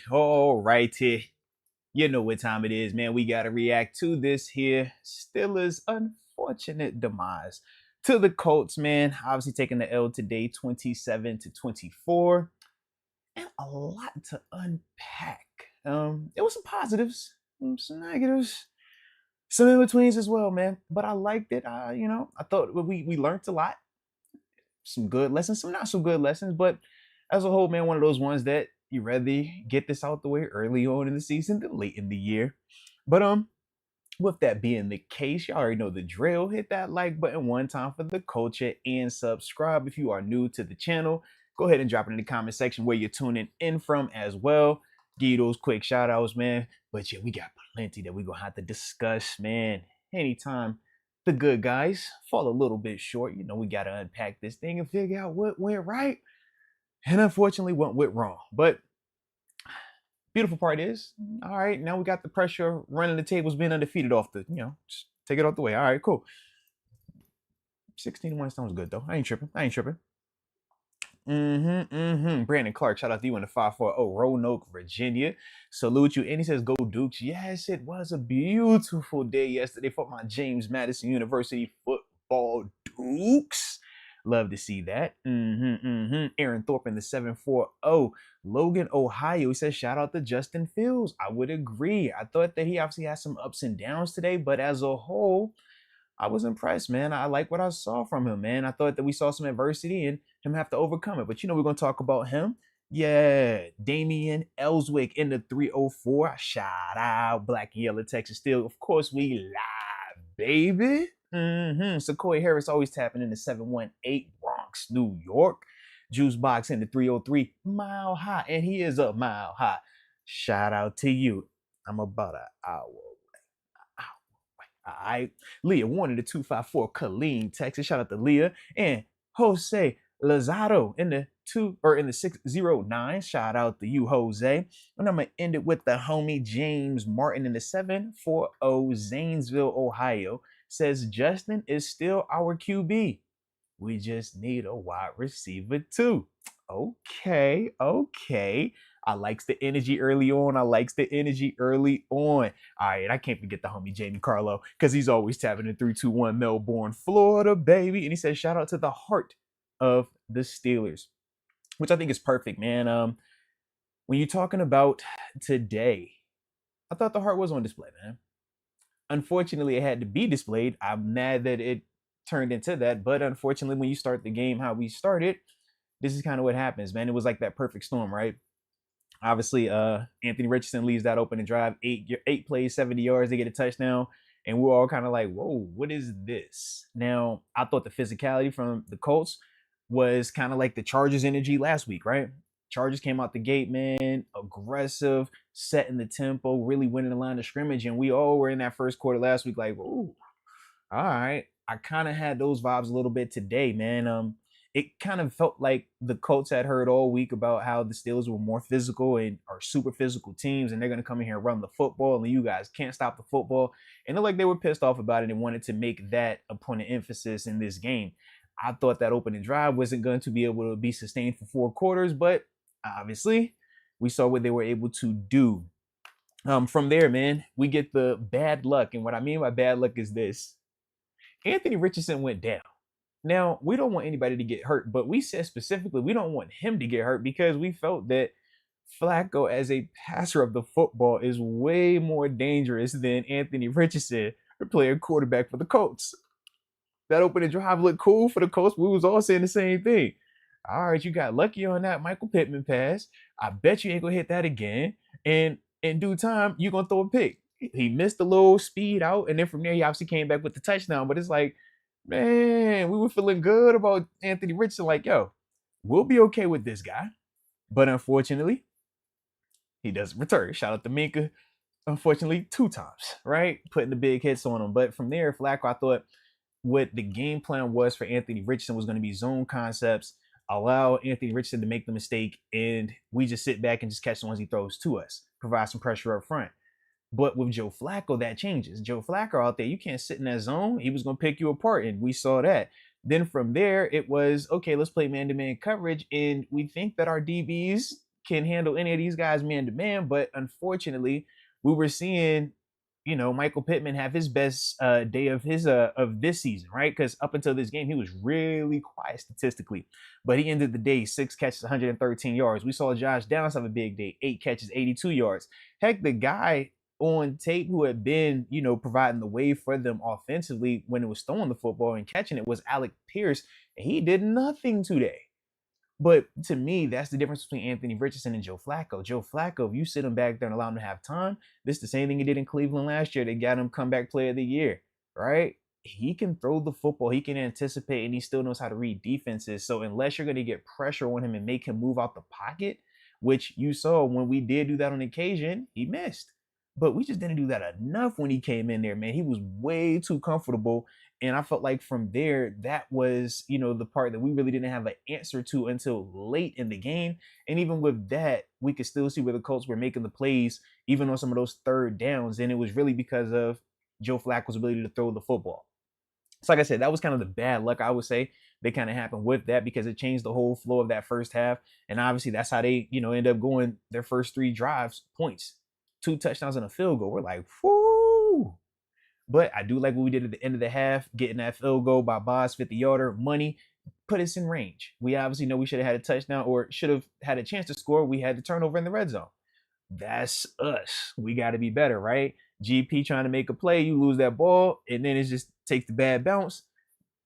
All righty. You know what time it is, man. We got to react to this here Steelers' unfortunate demise to the Colts, man. Obviously taking the L today, 27-24, and a lot to unpack. It was some positives, some negatives, some in betweens as well, man. But I liked it. I thought we learned a lot, some good lessons, some not so good lessons, but as a whole, man, one of those ones that you rather get this out the way early on in the season than late in the year. But with that being the case, you already know the drill. Hit that like button one time for the culture and subscribe if you are new to the channel. Go ahead and drop it in the comment section where you're tuning in from as well. Give you those quick shout outs, man. But yeah, we got plenty that we're gonna have to discuss, man. Anytime the good guys fall a little bit short, we gotta unpack this thing and figure out what went right and unfortunately what went wrong. But beautiful part is, all right, now we got the pressure running the tables, being undefeated off the, just take it off the way. All right, cool. 16-1 sounds good though. I ain't tripping. Brandon Clark, shout out to you in the 540 Roanoke, Virginia. Salute you. And he says, go Dukes. Yes, it was a beautiful day yesterday for my James Madison University football Dukes. Love to see that. Aaron Thorpe in the 740 Logan, Ohio. He says, shout out to Justin Fields. I would agree. I thought that he obviously had some ups and downs today, but as a whole, I was impressed, man. I like what I saw from him, man. I thought that we saw some adversity and him have to overcome it. But we're going to talk about him. Yeah, Damian Ellswick in the 304. Shout out Black and Yellow Texas Steel. Of course, we live, baby. Sequoia Harris always tapping in the 718 Bronx, New York. Juice Box in the 303 Mile High. And he is a mile high. Shout out to you. I'm about an hour. All right. Leah Warner, the 254 Colleen, Texas. Shout out to Leah. And Jose Lazaro in the 609. Shout out to you, Jose. And I'm gonna end it with the homie James Martin in the 740 Zanesville, Ohio. Says Justin is still our QB. We just need a wide receiver too. Okay. I likes the energy early on. All right, I can't forget the homie Jamie Carlo because he's always tapping in 321 Melbourne, Florida, baby. And he says, shout out to the heart of the Steelers, which I think is perfect, man. When you're talking about today, I thought the heart was on display, man. Unfortunately, it had to be displayed. I'm mad that it turned into that, but unfortunately, when you start the game how we started, this is kind of what happens, man. It was like that perfect storm, right? Obviously, Anthony Richardson leaves that open and drive, eight plays, 70 yards, they get a touchdown, and we're all kind of like, whoa, what is this? Now, I thought the physicality from the Colts was kind of like the Chargers energy last week, right? Chargers came out the gate, man, aggressive, setting the tempo, really winning the line of scrimmage, and we all were in that first quarter last week like, ooh, all right. I kind of had those vibes a little bit today, man. It kind of felt like the Colts had heard all week about how the Steelers were more physical and are super physical teams, and they're going to come in here and run the football, and you guys can't stop the football. And they're like they were pissed off about it and wanted to make that a point of emphasis in this game. I thought that opening drive wasn't going to be able to be sustained for 4 quarters, but obviously we saw what they were able to do. From there, man, we get the bad luck. And what I mean by bad luck is this. Anthony Richardson went down. Now, we don't want anybody to get hurt, but we said specifically we don't want him to get hurt because we felt that Flacco as a passer of the football is way more dangerous than Anthony Richardson, playing quarterback for the Colts. That opening drive looked cool for the Colts. We was all saying the same thing. All right, you got lucky on that Michael Pittman pass. I bet you ain't going to hit that again. And in due time, you're going to throw a pick. He missed a little speed out, and then from there, he obviously came back with the touchdown. But it's like, man, we were feeling good about Anthony Richardson. Like, yo, we'll be okay with this guy. But unfortunately, he doesn't return. Shout out to Minka. Unfortunately, 2 times, right? Putting the big hits on him. But from there, Flacco, I thought what the game plan was for Anthony Richardson was going to be zone concepts, allow Anthony Richardson to make the mistake, and we just sit back and just catch the ones he throws to us, provide some pressure up front. But with Joe Flacco, that changes. Joe Flacco out there, you can't sit in that zone. He was going to pick you apart, and we saw that. Then from there, it was, okay, let's play man-to-man coverage, and we think that our DBs can handle any of these guys man-to-man, but unfortunately, we were seeing, Michael Pittman have his best day of this season, right? Because up until this game, he was really quiet statistically, but he ended the day 6 catches, 113 yards. We saw Josh Downs have a big day, 8 catches, 82 yards. Heck, the guy on tape who had been, providing the way for them offensively when it was throwing the football and catching it was Alec Pierce, and he did nothing today. But to me, that's the difference between Anthony Richardson and Joe Flacco. Joe Flacco, if you sit him back there and allow him to have time, this is the same thing he did in Cleveland last year. They got him comeback player of the year, right? He can throw the football, he can anticipate, and he still knows how to read defenses. So unless you're going to get pressure on him and make him move out the pocket, which you saw when we did do that on occasion, he missed. But we just didn't do that enough when he came in there, man. He was way too comfortable. And I felt like from there, that was, the part that we really didn't have an answer to until late in the game. And even with that, we could still see where the Colts were making the plays, even on some of those third downs. And it was really because of Joe Flacco's ability to throw the football. So like I said, that was kind of the bad luck, I would say, that kind of happened with that because it changed the whole flow of that first half. And obviously that's how they, end up going their first 3 drives, points, 2 touchdowns and a field goal. We're like, whoo. But I do like what we did at the end of the half, getting that field goal by Boz, 50-yarder, money, put us in range. We obviously know we should have had a touchdown or should have had a chance to score. We had the turnover in the red zone. That's us. We got to be better, right? GP trying to make a play, you lose that ball, and then it just takes the bad bounce.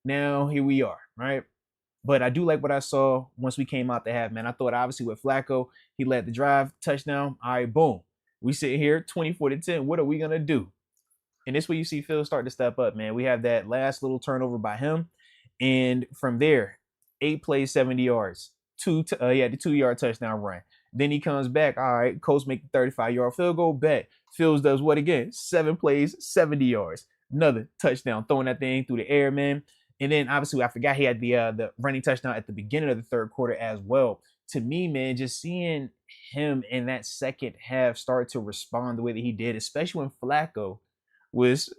Now here we are, right? But I do like what I saw once we came out the half, man. I thought obviously with Flacco, he led the drive, touchdown. All right, boom. We sit here 24-10. What are we going to do? And this way you see Phil start to step up, man. We have that last little turnover by him. And from there, 8 plays, 70 yards. The 2-yard touchdown run. Then he comes back. All right, Colts make the 35-yard field goal. Bet. Fields does what again? 7 plays, 70 yards. Another touchdown, throwing that thing through the air, man. And then obviously I forgot he had the running touchdown at the beginning of the third quarter as well. To me, man, just seeing him in that second half start to respond the way that he did, especially when Flacco was,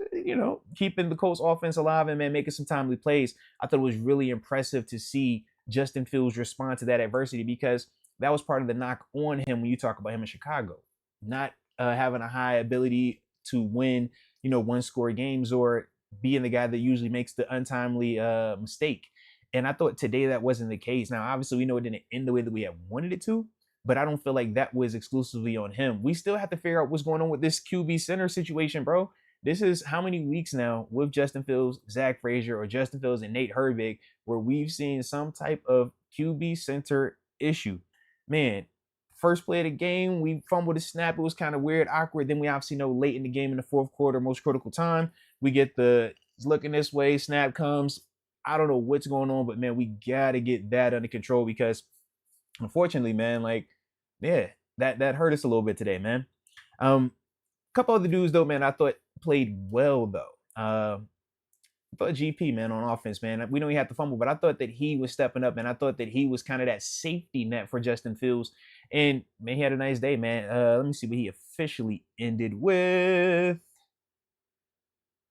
keeping the Colts offense alive and, man, making some timely plays. I thought it was really impressive to see Justin Fields respond to that adversity because that was part of the knock on him when you talk about him in Chicago. Not having a high ability to win, one-score games or being the guy that usually makes the untimely mistake. And I thought today that wasn't the case. Now, obviously, we know it didn't end the way that we had wanted it to, but I don't feel like that was exclusively on him. We still have to figure out what's going on with this QB center situation, bro. This is how many weeks now with Justin Fields, Zach Frazier, or Justin Fields and Nate Herbig, where we've seen some type of QB center issue. Man, first play of the game, we fumbled a snap. It was kind of weird, awkward. Then we obviously know late in the game in the fourth quarter, most critical time, we get the looking this way, snap comes. I don't know what's going on, but, man, we got to get that under control because, unfortunately, man, that hurt us a little bit today, man. Couple other dudes, though, man, I thought played well, though. I thought GP, man, on offense, man, we know he had to fumble, but I thought that he was stepping up, and I thought that he was kind of that safety net for Justin Fields. And, man, he had a nice day, man. Let me see what he officially ended with.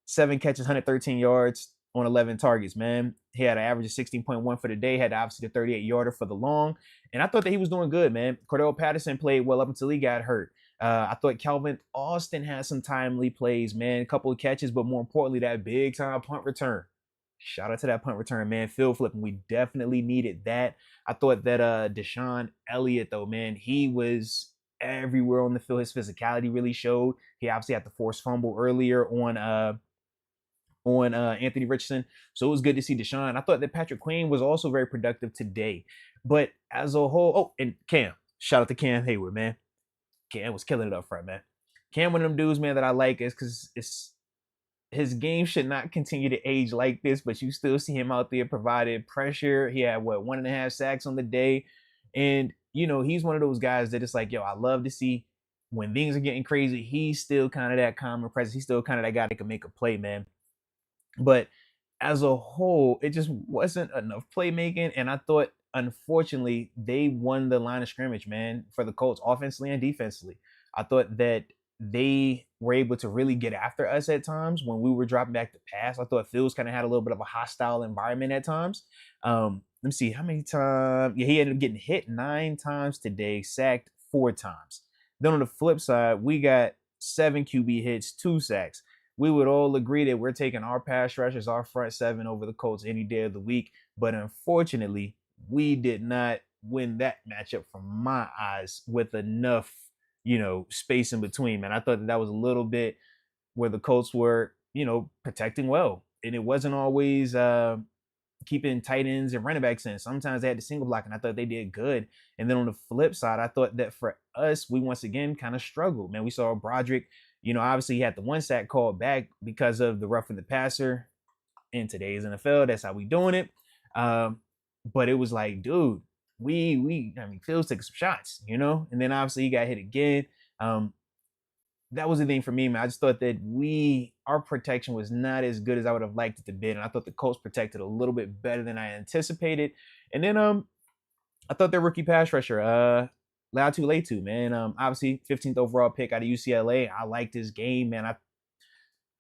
7 catches, 113 yards on 11 targets, man. He had an average of 16.1 for the day, had obviously the 38-yarder for the long. And I thought that he was doing good, man. Cordell Patterson played well up until he got hurt. I thought Calvin Austin had some timely plays, man. A couple of catches, but more importantly, that big-time punt return. Shout out to that punt return, man. Field flipping. We definitely needed that. I thought that Deshaun Elliott, though, man, he was everywhere on the field. His physicality really showed. He obviously had the forced fumble earlier on Anthony Richardson. So it was good to see Deshaun. I thought that Patrick Queen was also very productive today. But as a whole, and Cam. Shout out to Cam Hayward, man. Cam was killing it up front, man. Cam, one of them dudes, man, that I like is because his game should not continue to age like this, but you still see him out there providing pressure. He had, 1.5 sacks on the day. And, he's one of those guys that it's like, yo, I love to see when things are getting crazy, he's still kind of that calm and present. He's still kind of that guy that can make a play, man. But as a whole, it just wasn't enough playmaking. And I thought, unfortunately, they won the line of scrimmage, man, for the Colts, offensively and defensively. I thought that they were able to really get after us at times when we were dropping back to pass. I thought Fields kind of had a little bit of a hostile environment at times. Let me see how many times. Yeah, he ended up getting hit 9 times today, sacked 4 times. Then on the flip side, we got 7 QB hits, 2 sacks. We would all agree that we're taking our pass rushers, our front seven over the Colts any day of the week. But unfortunately, we did not win that matchup from my eyes with enough, space in between, man. I thought that was a little bit where the Colts were, protecting well. And it wasn't always keeping tight ends and running backs in. Sometimes they had the single block, and I thought they did good. And then on the flip side, I thought that for us, we once again kind of struggled. Man, we saw Broderick, obviously he had the 1 sack called back because of the roughing the passer in today's NFL. That's how we doing it. But it was like, dude, Fields took some shots, and then obviously he got hit again. That was the thing for me, man. I just thought that our protection was not as good as I would have liked it to be, and I thought the Colts protected a little bit better than I anticipated. And then I thought their rookie pass rusher, Latu Latu, man. Obviously 15th overall pick out of UCLA. I liked his game, man. I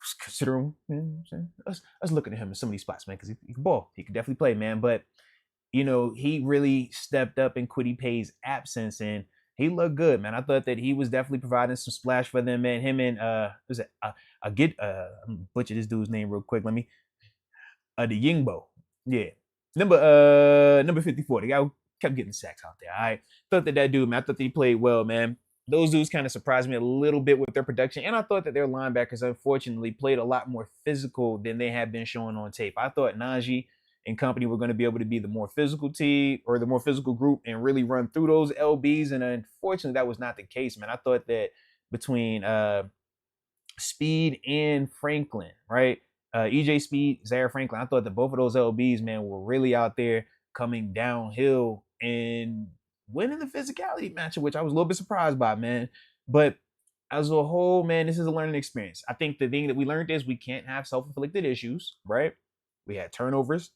was considering, I was looking at him in some of these spots, man, because he can ball. He can definitely play, man. But he really stepped up in Kwity Paye's absence, and he looked good, man. I thought that he was definitely providing some splash for them, man. Him and was it I'm gonna butcher this dude's name real quick. Let me the Yingbo. Yeah. Number 54. The guy who kept getting sacks out there. I thought that dude, man, I thought that he played well, man. Those dudes kind of surprised me a little bit with their production. And I thought that their linebackers, unfortunately, played a lot more physical than they had been showing on tape. I thought Najee and company were going to be able to be the more physical team or the more physical group and really run through those LBs. And unfortunately, that was not the case, man. I thought that between Speed and Franklin, right? EJ Speed, Zaire Franklin, I thought that both of those LBs, man, were really out there coming downhill and winning the physicality matchup, which I was a little bit surprised by, man. But as a whole, man, this is a learning experience. I think the thing that we learned is we can't have self-inflicted issues, right? We had turnovers,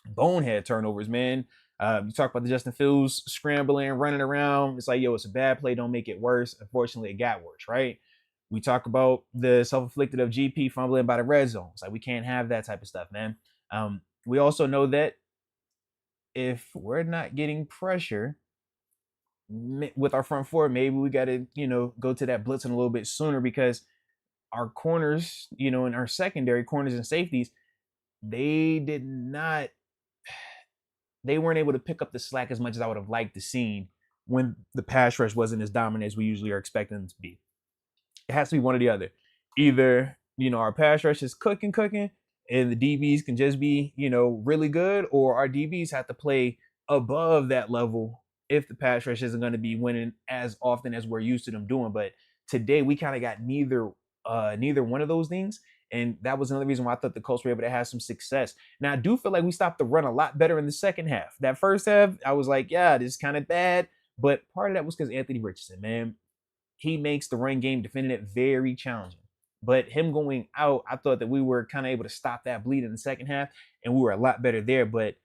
bonehead turnovers, man. You talk about the Justin Fields scrambling, running around. It's like, yo, it's a bad play. Don't make it worse. Unfortunately, it got worse, right? We talk about the self-inflicted of GP fumbling by the red zone. It's like we can't have that type of stuff, man. We also know that if we're not getting pressure with our front four, maybe we got to, go to that blitzing a little bit sooner because our corners, and our secondary corners and safeties, they weren't able to pick up the slack as much as I would have liked to see when the pass rush wasn't as dominant as we usually are expecting them to be. It has to be one or the other. Either, our pass rush is cooking, and the DBs can just be, really good, or our DBs have to play above that level if the pass rush isn't going to be winning as often as we're used to them doing. But today we kind of got neither one of those things. And that was another reason why I thought the Colts were able to have some success. Now, I do feel like we stopped the run a lot better in the second half. That first half, I was like, yeah, this is kind of bad. But part of that was because Anthony Richardson, man, he makes the run game defending it very challenging. But him going out, I thought that we were kind of able to stop that bleed in the second half, and we were a lot better there. But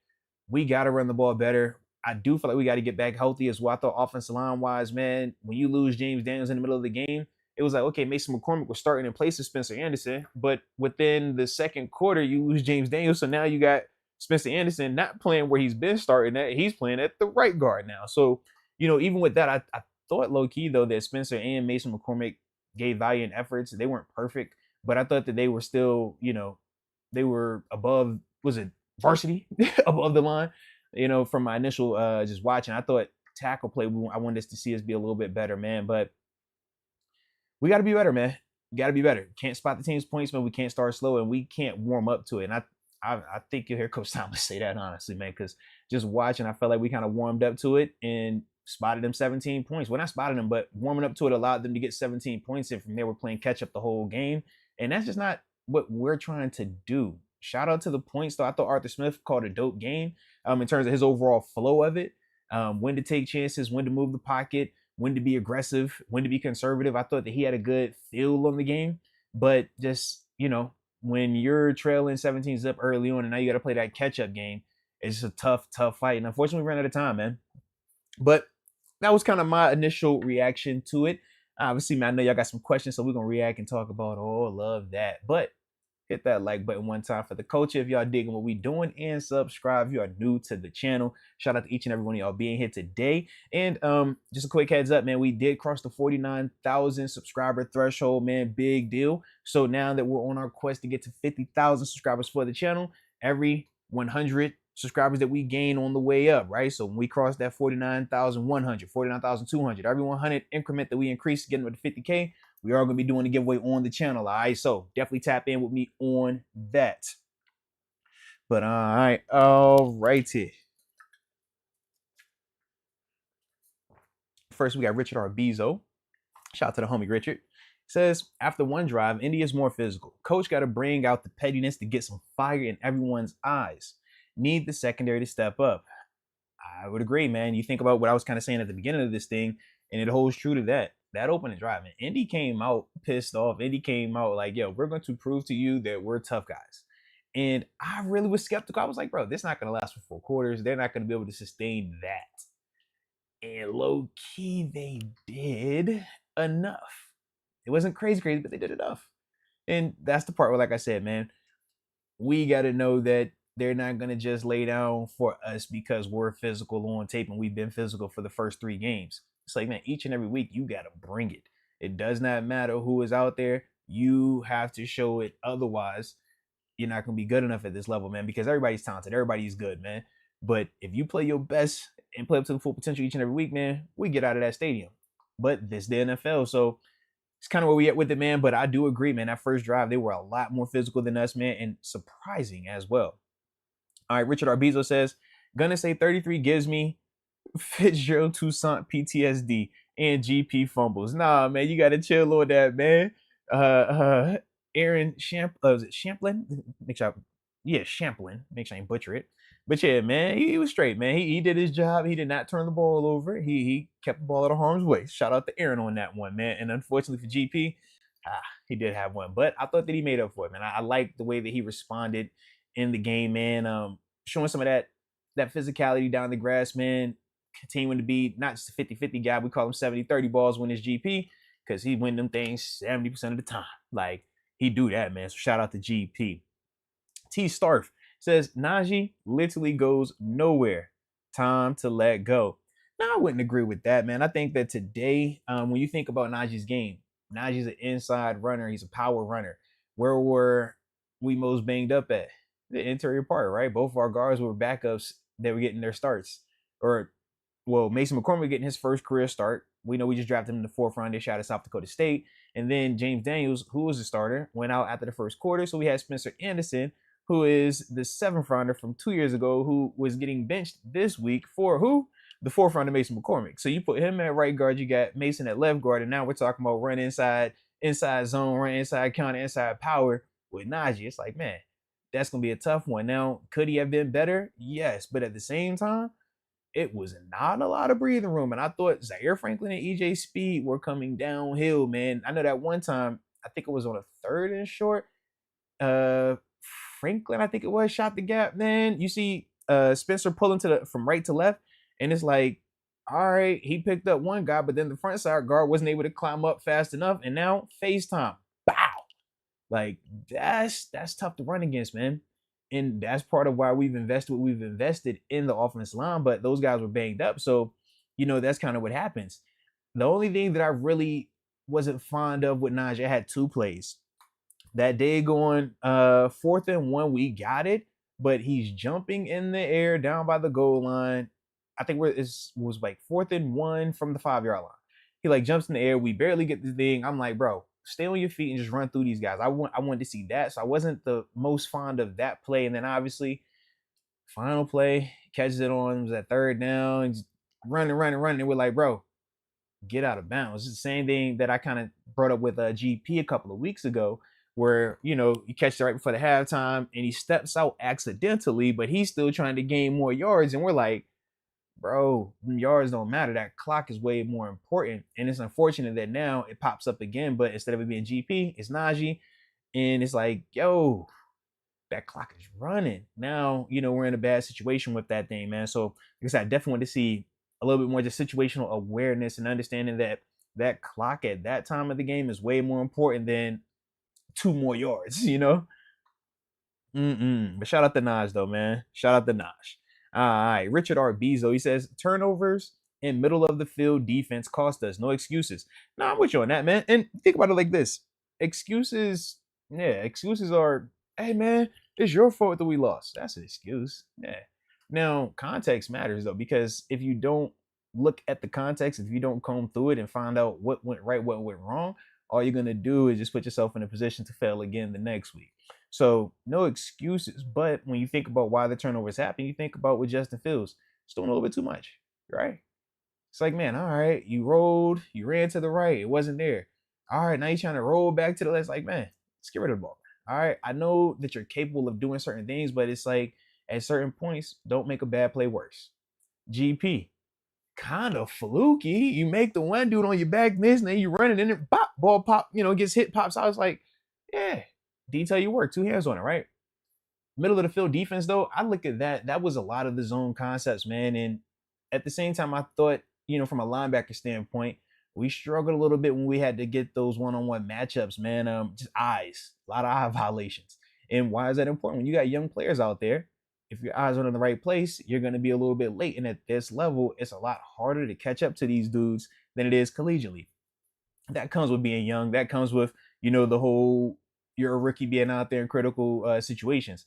we got to run the ball better. I do feel like we got to get back healthy as well. I thought offensive line-wise, man, when you lose James Daniels in the middle of the game, it was like, okay, Mason McCormick was starting in place of Spencer Anderson, but within the second quarter, you lose James Daniels, so now you got Spencer Anderson not playing where he's been starting at. He's playing at the right guard now. So, even with that, I thought low-key, though, that Spencer and Mason McCormick gave valiant efforts. They weren't perfect, but I thought that they were still, they were above, was it varsity, above the line, from my initial just watching. I thought tackle play, I wanted us to see us be a little bit better, man, but we got to be better, man. We got to be better. Can't spot the team's points, man. We can't start slow, and we can't warm up to it. And I think you'll hear Coach Thomas say that, honestly, man, because just watching, I felt like we kind of warmed up to it and spotted them 17 points. Well, not spotted them, but warming up to it allowed them to get 17 points, and from there, we're playing catch up the whole game. And that's just not what we're trying to do. Shout out to the points, though. I thought Arthur Smith called a dope game in terms of his overall flow of it, when to take chances, when to move the pocket, when to be aggressive, when to be conservative. I thought that he had a good feel on the game, but just, when you're trailing 17 zip early on and now you got to play that catch up game, it's a tough fight. And unfortunately, we ran out of time, man. But that was kind of my initial reaction to it. Obviously, man, I know y'all got some questions, so we're going to react and talk about all of that. But hit that like button one time for the culture if y'all digging what we doing, and subscribe if you are new to the channel. Shout out to each and every one of y'all being here today. And just a quick heads up, man, we did cross the 49,000 subscriber threshold, man. Big deal. So now that we're on our quest to get to 50,000 subscribers for the channel, every 100 subscribers that we gain on the way up, right? So when we cross that 49,100, 49,200, every 100 increment that we increase getting to 50K, we are going to be doing a giveaway on the channel. All right, so definitely tap in with me on that. But all righty. First, we got Richard Arbizo. Shout out to the homie Richard. Says, after one drive, Indy is more physical. Coach got to bring out the pettiness to get some fire in everyone's eyes. Need the secondary to step up. I would agree, man. You think about what I was kind of saying at the beginning of this thing, and it holds true to that. That opening drive, man. Indy came out pissed off. Indy came out like, yo, we're going to prove to you that we're tough guys. And I really was skeptical. I was like, bro, this is not going to last for 4 quarters. They're not going to be able to sustain that. And low key, they did enough. It wasn't crazy, but they did enough. And that's the part where, like I said, man, we got to know that they're not going to just lay down for us because we're physical on tape and we've been physical for the first 3 games. It's like, man, each and every week you got to bring it. It does not matter who is out there. You have to show it. Otherwise, you're not going to be good enough at this level, man, because everybody's talented. Everybody's good, man. But if you play your best and play up to the full potential each and every week, man, we get out of that stadium. But this is the NFL, so it's kind of where we at with it, man. But I do agree, man. That first drive, they were a lot more physical than us, man, and surprising as well. All right, Richard Arbizo says, gonna say 33 gives me Fitzgerald Toussaint PTSD and GP fumbles. Nah, man, you gotta chill on that, man. Aaron was it Champlin? Make sure Champlin. Make sure I ain't butcher it. But yeah, man, he was straight, man. He did his job. He did not turn the ball over. He kept the ball out of harm's way. Shout out to Aaron on that one, man. And unfortunately for GP, he did have one. But I thought that he made up for it, man. I liked the way that he responded in the game, man. Showing some of that physicality down the grass, man. Continuing to be not just a 50-50 guy. We call him 70-30 balls when it's GP because he win them things 70% of the time. Like, he do that, man. So shout out to GP. T Starf says, Najee literally goes nowhere. Time to let go. Now, I wouldn't agree with that, man. I think that today, when you think about Najee's game, Najee's an inside runner. He's a power runner. Where were we most banged up at? The interior part, right? Both of our guards were backups that were getting their starts. Mason McCormick getting his first career start. We know we just drafted him in the 4th round. They shot at South Dakota State. And then James Daniels, who was a starter, went out after the first quarter. So we had Spencer Anderson, who is the 7th rounder from 2 years ago, who was getting benched this week for who? The 4th rounder, Mason McCormick. So you put him at right guard, you got Mason at left guard, and now we're talking about run inside zone, run inside counter, inside power with Najee. It's like, man, that's going to be a tough one. Now, could he have been better? Yes. But at the same time, it was not a lot of breathing room. And I thought Zaire Franklin and EJ Speed were coming downhill, man. I know that one time, I think it was on a 3rd and short. Franklin, I think it was, shot the gap, man. You see Spencer pulling from right to left. And it's like, all right, he picked up one guy, but then the front side guard wasn't able to climb up fast enough. And now FaceTime. Bow. Like, that's tough to run against, man. And that's part of why we've invested in the offensive line, but those guys were banged up. So, that's kind of what happens. The only thing that I really wasn't fond of with Najee, I had 2 plays. That day going 4th and 1, we got it, but he's jumping in the air down by the goal line. I think it was like 4th and 1 from the 5-yard line. He like jumps in the air. We barely get the thing. I'm like, bro, stay on your feet and just run through these guys. I wanted to see that. So I wasn't the most fond of that play. And then obviously, final play, catches it on, was at 3rd down, and just running. And we're like, bro, get out of bounds. It's the same thing that I kind of brought up with GP a couple of weeks ago, where, you catch it right before the halftime and he steps out accidentally, but he's still trying to gain more yards. And we're like, bro, yards don't matter. That clock is way more important. And it's unfortunate that now it pops up again, but instead of it being GP, it's Najee. And it's like, yo, that clock is running. Now, we're in a bad situation with that thing, man. So, like I said, I definitely want to see a little bit more just situational awareness and understanding that that clock at that time of the game is way more important than 2 more yards. But shout out to Naj though, man. Shout out to Naj. All right, Richard R. Bezo. He says turnovers in middle of the field defense cost us. No excuses. No, I'm with you on that, man. And think about it like this: excuses, excuses are, hey man, it's your fault that we lost. That's an excuse. Yeah. Now context matters though, because if you don't look at the context, if you don't comb through it and find out what went right, what went wrong, all you're gonna do is just put yourself in a position to fail again the next week. So no excuses. But when you think about why the turnovers happen, you think about what Justin Fields is doing a little bit too much, right? It's like, man, all right, you rolled, you ran to the right, it wasn't there. All right, now you're trying to roll back to the left. It's like, man, let's get rid of the ball. All right, I know that you're capable of doing certain things, but it's like at certain points, don't make a bad play worse. GP, kind of fluky. You make the one dude on your back miss, and then you run it in it, pop, ball pop, gets hit, pops out. It's like, yeah, detail your work, 2 hands on it, right? Middle of the field defense, though, I look at that. That was a lot of the zone concepts, man. And at the same time, I thought, from a linebacker standpoint, we struggled a little bit when we had to get those one-on-one matchups, man. Just eyes, a lot of eye violations. And why is that important? When you got young players out there, if your eyes aren't in the right place, you're going to be a little bit late. And at this level, it's a lot harder to catch up to these dudes than it is collegiately. That comes with being young. That comes with, the whole you're a rookie being out there in critical situations.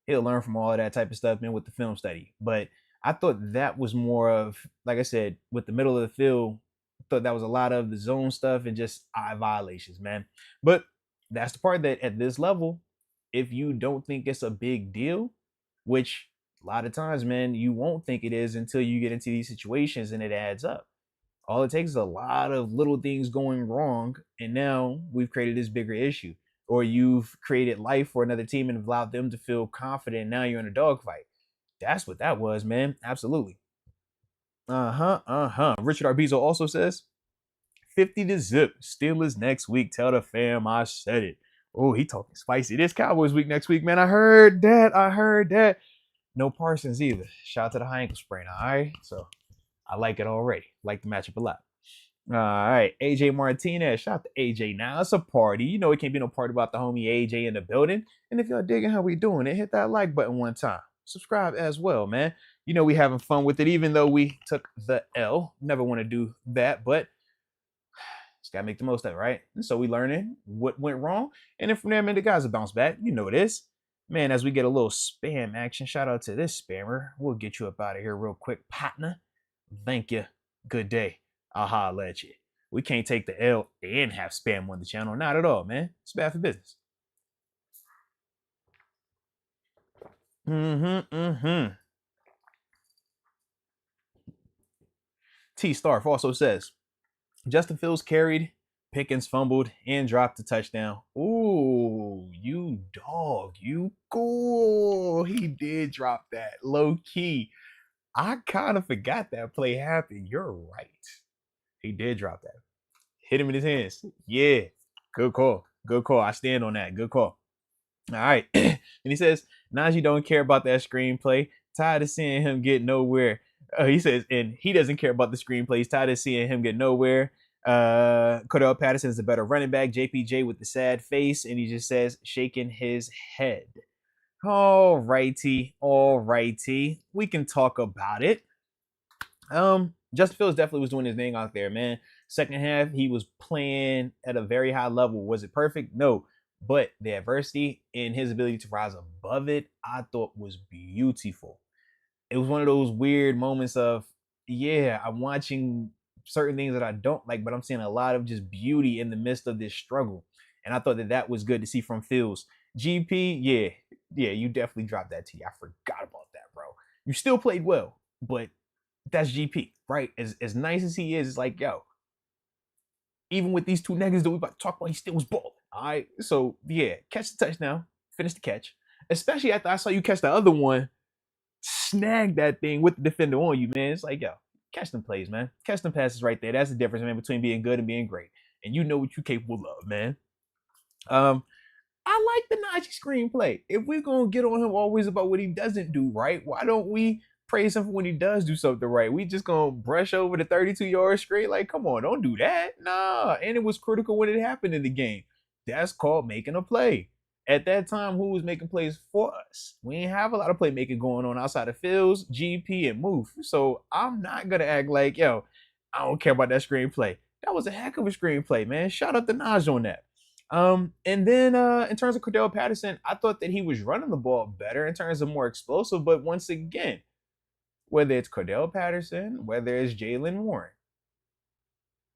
He'll learn from all of that type of stuff, man, with the film study. But I thought that was more of, like I said, with the middle of the field, I thought that was a lot of the zone stuff and just eye violations, man. But that's the part that at this level, if you don't think it's a big deal, which a lot of times, man, you won't think it is until you get into these situations and it adds up. All it takes is a lot of little things going wrong, and now we've created this bigger issue. Or you've created life for another team and allowed them to feel confident. Now you're in a dogfight. That's what that was, man. Absolutely. Richard Arbizo also says 50 to zip. Steelers next week. Tell the fam I said it. Oh, he talking spicy. This Cowboys week next week, man. I heard that. No Parsons either. Shout out to the high ankle sprain. All right. So I like it already. Like the matchup a lot. All right, AJ Martinez. Shout out to AJ. Now it's a party. It can't be no party about the homie AJ in the building. And if y'all digging how we doing it, hit that like button one time. Subscribe as well, man. We having fun with it, even though we took the L. Never want to do that, but just gotta make the most of it, right? And so we learning what went wrong, and then from there, man, the guys will bounce back. You know this, man. As we get a little spam action, shout out to this spammer. We'll get you up out of here real quick, partner. Thank you. Good day. I'll holler at you. We can't take the L and have spam on the channel. Not at all, man. It's bad for business. T Starf also says Justin Fields carried, Pickens fumbled, and dropped a touchdown. Ooh, you dog. You cool. He did drop that. Low key. I kind of forgot that play happened. You're right. He did drop that. Hit him in his hands. Yeah. Good call. Good call. I stand on that. Good call. All right. And he says, Najee don't care about that screenplay. Tired of seeing him get nowhere. He says, and he doesn't care about the screenplay. He's tired of seeing him get nowhere. Cordell Patterson is the better running back. JPJ with the sad face. And he just says, shaking his head. All righty. All righty. We can talk about it. Justin Fields definitely was doing his thing out there, man. Second half, he was playing at a very high level. Was it perfect? No. But the adversity and his ability to rise above it, I thought was beautiful. It was one of those weird moments of, yeah, I'm watching certain things that I don't like, but I'm seeing a lot of just beauty in the midst of this struggle. And I thought that was good to see from Fields. GP, yeah, you definitely dropped that T. I forgot about that, bro. You still played well, but that's GP, right? As nice as he is, it's like, yo, even with these two negatives that we about to talk about, he still was balling. All right. So yeah, catch the touchdown, finish the catch. Especially after I saw you catch the other one, snag that thing with the defender on you, man. It's like, yo, catch them plays, man. Catch them passes right there. That's the difference, man, between being good and being great. And you know what you're capable of, man. I like the Najee screenplay. If we're gonna get on him always about what he doesn't do right, why don't we praise him for when he does do something right? We just gonna brush over the 32-yard straight? Like, come on, don't do that. Nah. And it was critical when it happened in the game. That's called making a play. At that time, who was making plays for us? We didn't have a lot of playmaking going on outside of Fields, GP, and Move. So I'm not gonna act like, yo, I don't care about that screenplay. That was a heck of a screenplay, man. Shout out to Naj on that. And then in terms of Cordell Patterson, I thought that he was running the ball better in terms of more explosive. But once again, whether it's Cordell Patterson, whether it's Jalen Warren,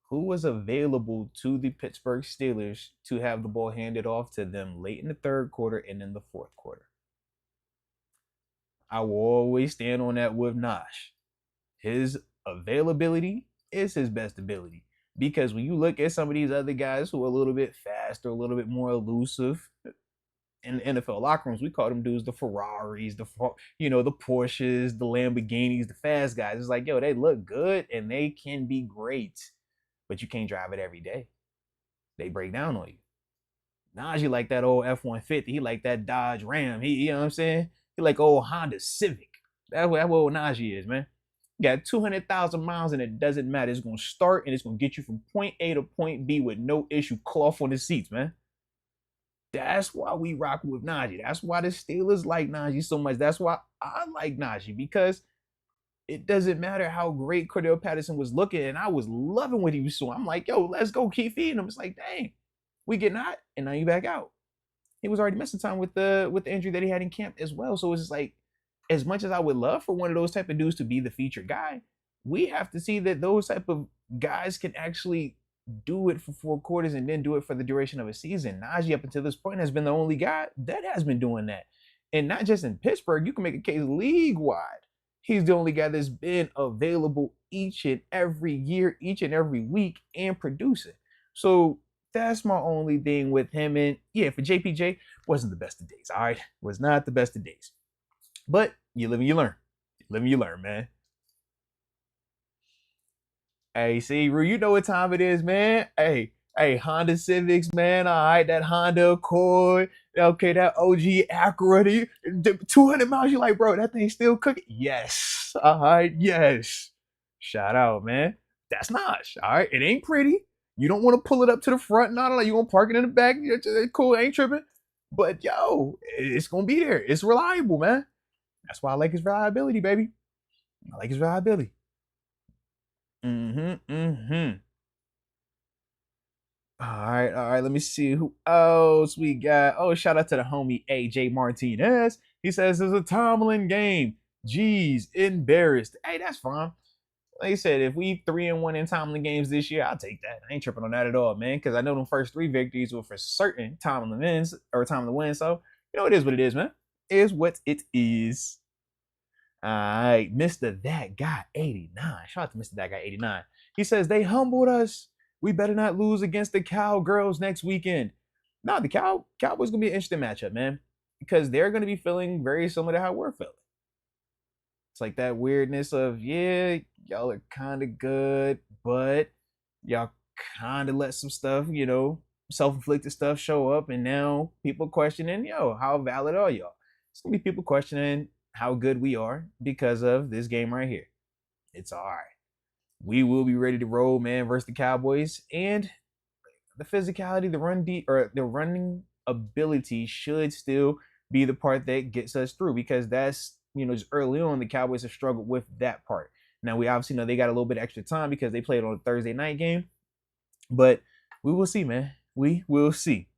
who was available to the Pittsburgh Steelers to have the ball handed off to them late in the third quarter and in the fourth quarter? I will always stand on that with Nash. His availability is his best ability. Because when you look at some of these other guys who are a little bit faster, a little bit more elusive, in the NFL locker rooms, we call them dudes the Ferraris, the Porsches, the Lamborghinis, the fast guys. It's like, yo, they look good and they can be great, but you can't drive it every day. They break down on you. Najee like that old F-150. He like that Dodge Ram. You know what I'm saying? He like old Honda Civic. That's what old Najee is, man. You got 200,000 miles and it doesn't matter. It's going to start and it's going to get you from point A to point B with no issue. Cloth on the seats, man. That's why we rock with Najee. That's why the Steelers like Najee so much. That's why I like Najee, because it doesn't matter how great Cordell Patterson was looking, and I was loving what he was doing. I'm like, yo, let's go, keep feeding him. It's like, dang, we getting hot, and now you back out. He was already missing time with the injury that he had in camp as well. So it's just like, as much as I would love for one of those type of dudes to be the featured guy, we have to see that those type of guys can actually do it for 4 quarters and then do it for the duration of a season. Najee, up until this point, has been the only guy that has been doing that. And not just in Pittsburgh, you can make a case league-wide. He's the only guy that's been available each and every year, each and every week, and producing. So that's my only thing with him. And yeah, for JPJ, wasn't the best of days, all right? Was not the best of days. But you live and you learn. You live and you learn, man. Hey, see, Rue, you know what time it is, man. Hey, Honda Civics, man. All right, that Honda Accord. Okay, that OG Acura. 200 miles. You like, bro, that thing still cooking? Yes. All right, yes. Shout out, man. That's nice. All right, it ain't pretty. You don't want to pull it up to the front. Not like you gonna park it in the back. It's cool, ain't tripping. But yo, it's gonna be there. It's reliable, man. That's why I like his reliability, baby. I like his reliability. Mm-hmm. Mm-hmm. All right. Let me see who else we got. Oh, shout out to the homie AJ Martinez. He says it's a Tomlin game. Jeez, embarrassed. Hey, that's fine. Like I said, if we 3-1 in Tomlin games this year, I'll take that. I ain't tripping on that at all, man. Because I know them first 3 victories were for certain Tomlin wins. So you know it is what it is, man. It is what it is. All right, Mr. That Guy 89. Shout out to Mr. That Guy 89. He says they humbled us. We better not lose against the Cowgirls next weekend. No, the Cowboys gonna be an interesting matchup, man, because they're gonna be feeling very similar to how we're feeling. It's like that weirdness of, yeah, y'all are kind of good, but y'all kind of let some stuff, self-inflicted stuff show up, and now people questioning, yo, how valid are y'all? It's gonna be people questioning how good we are because of this game right here. It's all right. We will be ready to roll, man, versus the Cowboys. And the physicality, the running ability should still be the part that gets us through, because that's, just early on, the Cowboys have struggled with that part. Now, we obviously know they got a little bit extra time because they played on a Thursday night game. But we will see, man. We will see.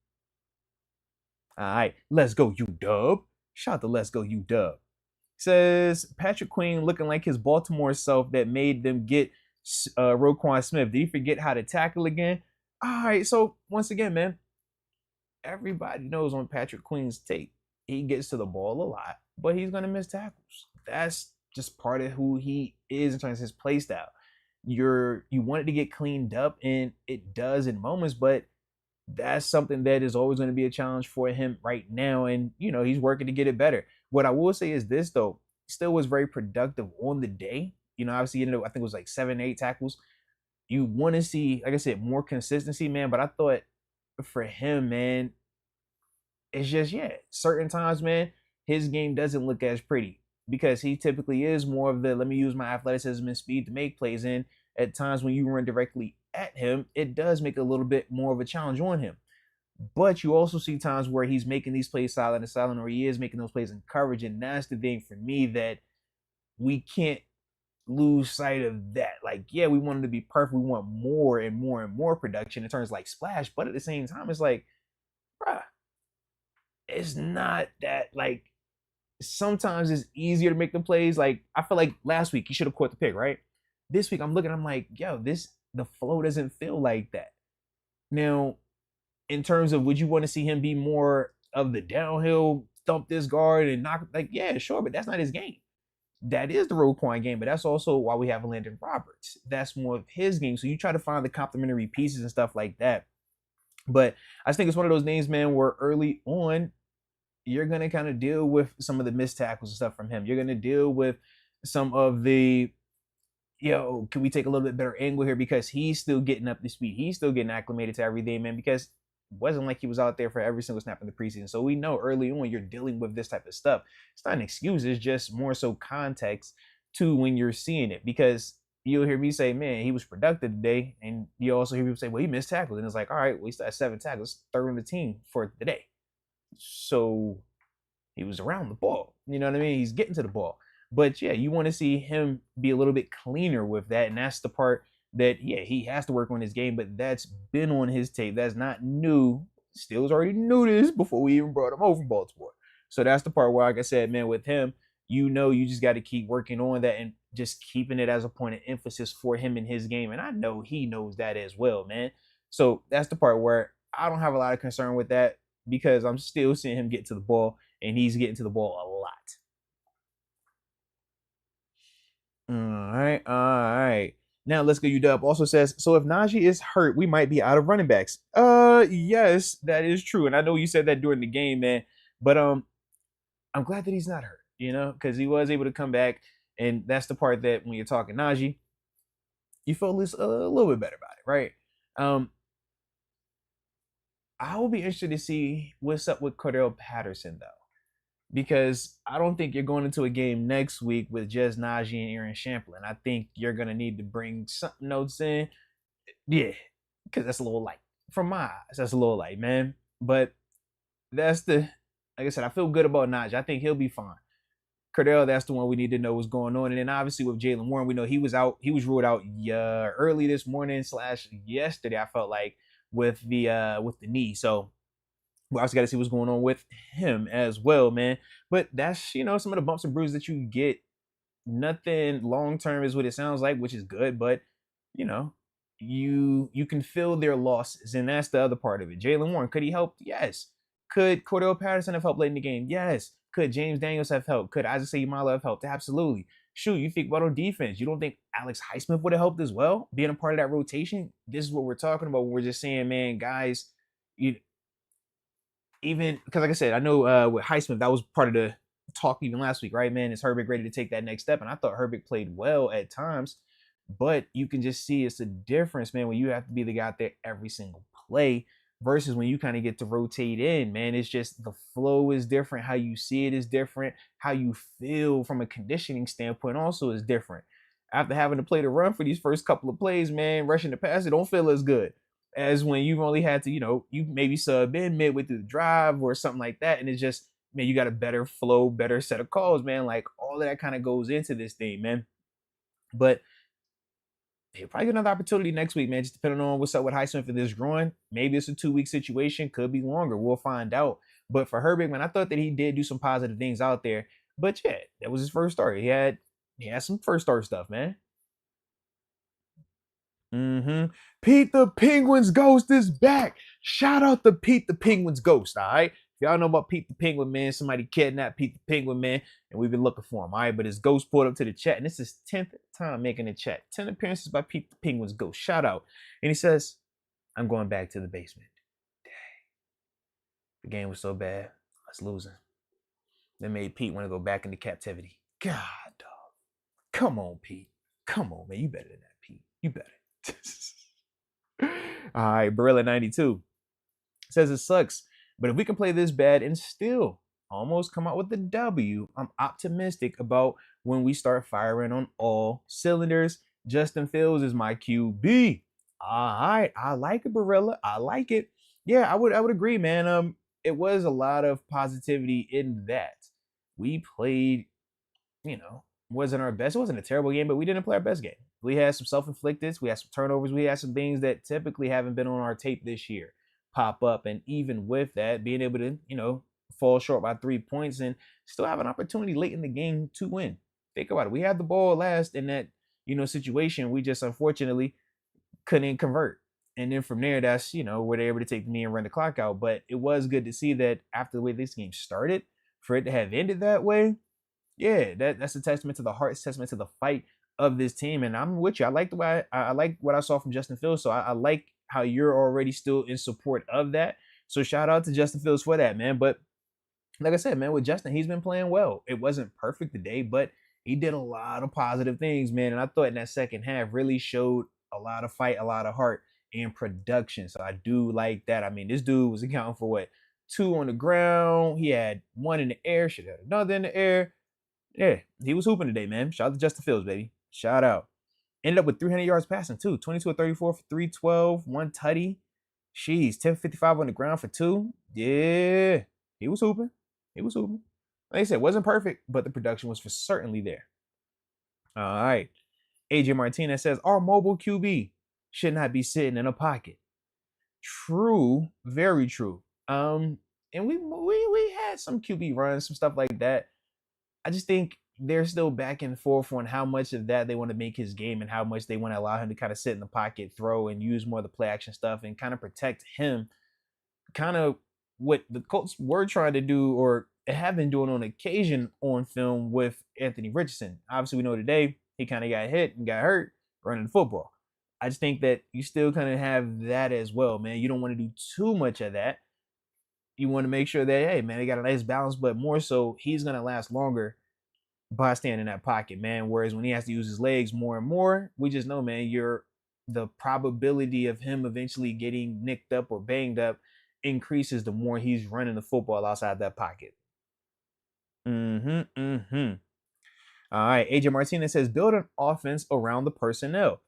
All right, let's go, UW. Shout out to Let's Go, UW. Says Patrick Queen looking like his Baltimore self that made them get Roquan Smith. Did he forget how to tackle again? All right, so once again, man, everybody knows on Patrick Queen's tape, he gets to the ball a lot, but he's going to miss tackles. That's just part of who he is in terms of his play style. You want it to get cleaned up, and it does in moments, but that's something that is always going to be a challenge for him right now, and he's working to get it better. What I will say is this, though, still was very productive on the day. Obviously, I think it was like 7-8 tackles. You want to see, like I said, more consistency, man. But I thought for him, man, it's just, yeah, certain times, man, his game doesn't look as pretty because he typically is more of the let me use my athleticism and speed to make plays. And at times when you run directly at him, it does make a little bit more of a challenge on him. But you also see times where he's making these plays silent and silent, or he is making those plays in coverage. And that's the thing for me that we can't lose sight of that. Like, yeah, we want him to be perfect. We want more and more and more production in terms of like splash. But at the same time, it's like, bruh, it's not that like sometimes it's easier to make the plays. Like, I feel like last week he should have caught the pick, right? This week I'm looking, I'm like, yo, the flow doesn't feel like that. Now, in terms of would you want to see him be more of the downhill, thump this guard and knock, like, yeah, sure, but that's not his game. That is the Roquan game, but that's also why we have Landon Roberts. That's more of his game. So you try to find the complementary pieces and stuff like that. But I just think it's one of those names, man, where early on, you're going to kind of deal with some of the missed tackles and stuff from him. You're going to deal with some of the, can we take a little bit better angle here because he's still getting up to speed. He's still getting acclimated to everything, man, because it wasn't like he was out there for every single snap in the preseason. So we know early on you're dealing with this type of stuff. It's not an excuse. It's just more so context to when you're seeing it because you'll hear me say, man, he was productive today. And you also hear people say, well, he missed tackles. And it's like, all right, well, he still has 7 tackles, third on the team for the day. So he was around the ball. You know what I mean? He's getting to the ball. But yeah, you want to see him be a little bit cleaner with that. And that's the part that, yeah, he has to work on his game, but that's been on his tape. That's not new. Steelers already knew this before we even brought him over from Baltimore. So that's the part where, like I said, man, with him, you just got to keep working on that and just keeping it as a point of emphasis for him in his game. And I know he knows that as well, man. So that's the part where I don't have a lot of concern with that because I'm still seeing him get to the ball and he's getting to the ball a lot. All right, all right. Now let's go. UW also says, so if Najee is hurt, we might be out of running backs. Yes, that is true, and I know you said that during the game, man. But I'm glad that he's not hurt, because he was able to come back, and that's the part that when you're talking Najee, you feel a little bit better about it, right? I will be interested to see what's up with Cordell Patterson though, because I don't think you're going into a game next week with just Najee and Aaron Champlin. I think you're gonna need to bring something else in, yeah, because that's a little light from my eyes. That's a little light, man. But that's like I said, I feel good about Najee. I think he'll be fine. Cordell, that's the one we need to know what's going on. And then obviously with Jaylen Warren, we know he was out. He was ruled out early this morning / yesterday. I felt like with the knee. So we also got to see what's going on with him as well, man. But that's some of the bumps and bruises that you get. Nothing long term is what it sounds like, which is good. But you can feel their losses, and that's the other part of it. Jaylen Warren, could he help? Yes. Could Cordell Patterson have helped late in the game? Yes. Could James Daniels have helped? Could Isaac Seumalo have helped? Absolutely. Shoot, you think about on defense. You don't think Alex Highsmith would have helped as well, being a part of that rotation? This is what we're talking about when we're just saying, man, guys, even because, like I said, I know with Highsmith, that was part of the talk even last week, right, man? Is Herbig ready to take that next step? And I thought Herbig played well at times, but you can just see it's a difference, man, when you have to be the guy out there every single play versus when you kind of get to rotate in, man. It's just the flow is different. How you see it is different. How you feel from a conditioning standpoint also is different. After having to play the run for these first couple of plays, man, rushing the pass, it don't feel as good as when you've only had to, you maybe sub in midway through the drive or something like that. And it's just, man, you got a better flow, better set of calls, man. Like all of that kind of goes into this thing, man. But he'll probably get another opportunity next week, man, just depending on what's up with Highsmith for this groin. Maybe it's a 2-week situation, could be longer. We'll find out. But for Herbig, man, I thought that he did do some positive things out there. But yeah, that was his first start. He had some first start stuff, man. Pete the Penguin's Ghost is back. Shout out to Pete the Penguin's Ghost, all right? If y'all know about Pete the Penguin, man, somebody kidnapped Pete the Penguin, man, and we've been looking for him, all right? But his ghost pulled up to the chat, and this is 10th time making the chat. 10 appearances by Pete the Penguin's Ghost. Shout out. And he says, I'm going back to the basement. Dang. The game was so bad. I was losing. That made Pete want to go back into captivity. God, dog. Come on, Pete. Come on, man. You better than that, Pete. You better. All right, Barilla92 says it sucks But if we can play this bad and still almost come out with the W, I'm optimistic about when we start firing on all cylinders. Justin Fields is my QB. All right, I like it, Barella. I like it. Yeah, I would agree, man. It was a lot of positivity in that. We played, wasn't our best. It wasn't a terrible game, but we didn't play our best game. We had some self-inflicted. We had some turnovers. We had some things that typically haven't been on our tape this year pop up. And even with that, being able to, fall short by 3 points and still have an opportunity late in the game to win. Think about it. We had the ball last in that, situation. We just unfortunately couldn't convert. And then from there, that's, where they're able to take the knee and run the clock out. But it was good to see that after the way this game started, for it to have ended that way, yeah, that's a testament to the heart, it's a testament to the fight of this team. And I'm with you. I like the way I like what I saw from Justin Fields. So I like how you're already still in support of that. So shout out to Justin Fields for that, man. But like I said, man, with Justin, he's been playing well. It wasn't perfect today, but he did a lot of positive things, man. And I thought in that second half really showed a lot of fight, a lot of heart, and production. So I do like that. I mean, this dude was accounting for what? 2 on the ground. He had 1 in the air. Should have another in the air. Yeah, he was hooping today, man. Shout out to Justin Fields, baby. Shout out. Ended up with 300 yards passing, too. 22 of 34 for 312, 1 tutty. Sheesh, 1055 on the ground for 2. Yeah, he was hooping. He was hooping. Like I said, it wasn't perfect, but the production was for certainly there. All right. AJ Martinez says, our mobile QB should not be sitting in a pocket. True, very true. And we had some QB runs, some stuff like that. I just think they're still back and forth on how much of that they want to make his game and how much they want to allow him to kind of sit in the pocket, throw, and use more of the play action stuff and kind of protect him. Kind of what the Colts were trying to do or have been doing on occasion on film with Anthony Richardson. Obviously, we know today he kind of got hit and got hurt running the football. I just think that you still kind of have that as well, man. You don't want to do too much of that. You want to make sure that, hey, man, they got a nice balance, but more so he's going to last longer by staying in that pocket, man. Whereas when he has to use his legs more and more, we just know, man, the probability of him eventually getting nicked up or banged up increases the more he's running the football outside that pocket. All right, AJ Martinez says, build an offense around the personnel.